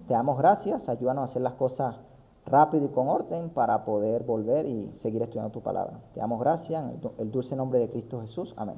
Te damos gracias, ayúdanos a hacer las cosas rápido y con orden para poder volver y seguir estudiando tu palabra. Te damos gracias en el dulce nombre de Cristo Jesús. Amén.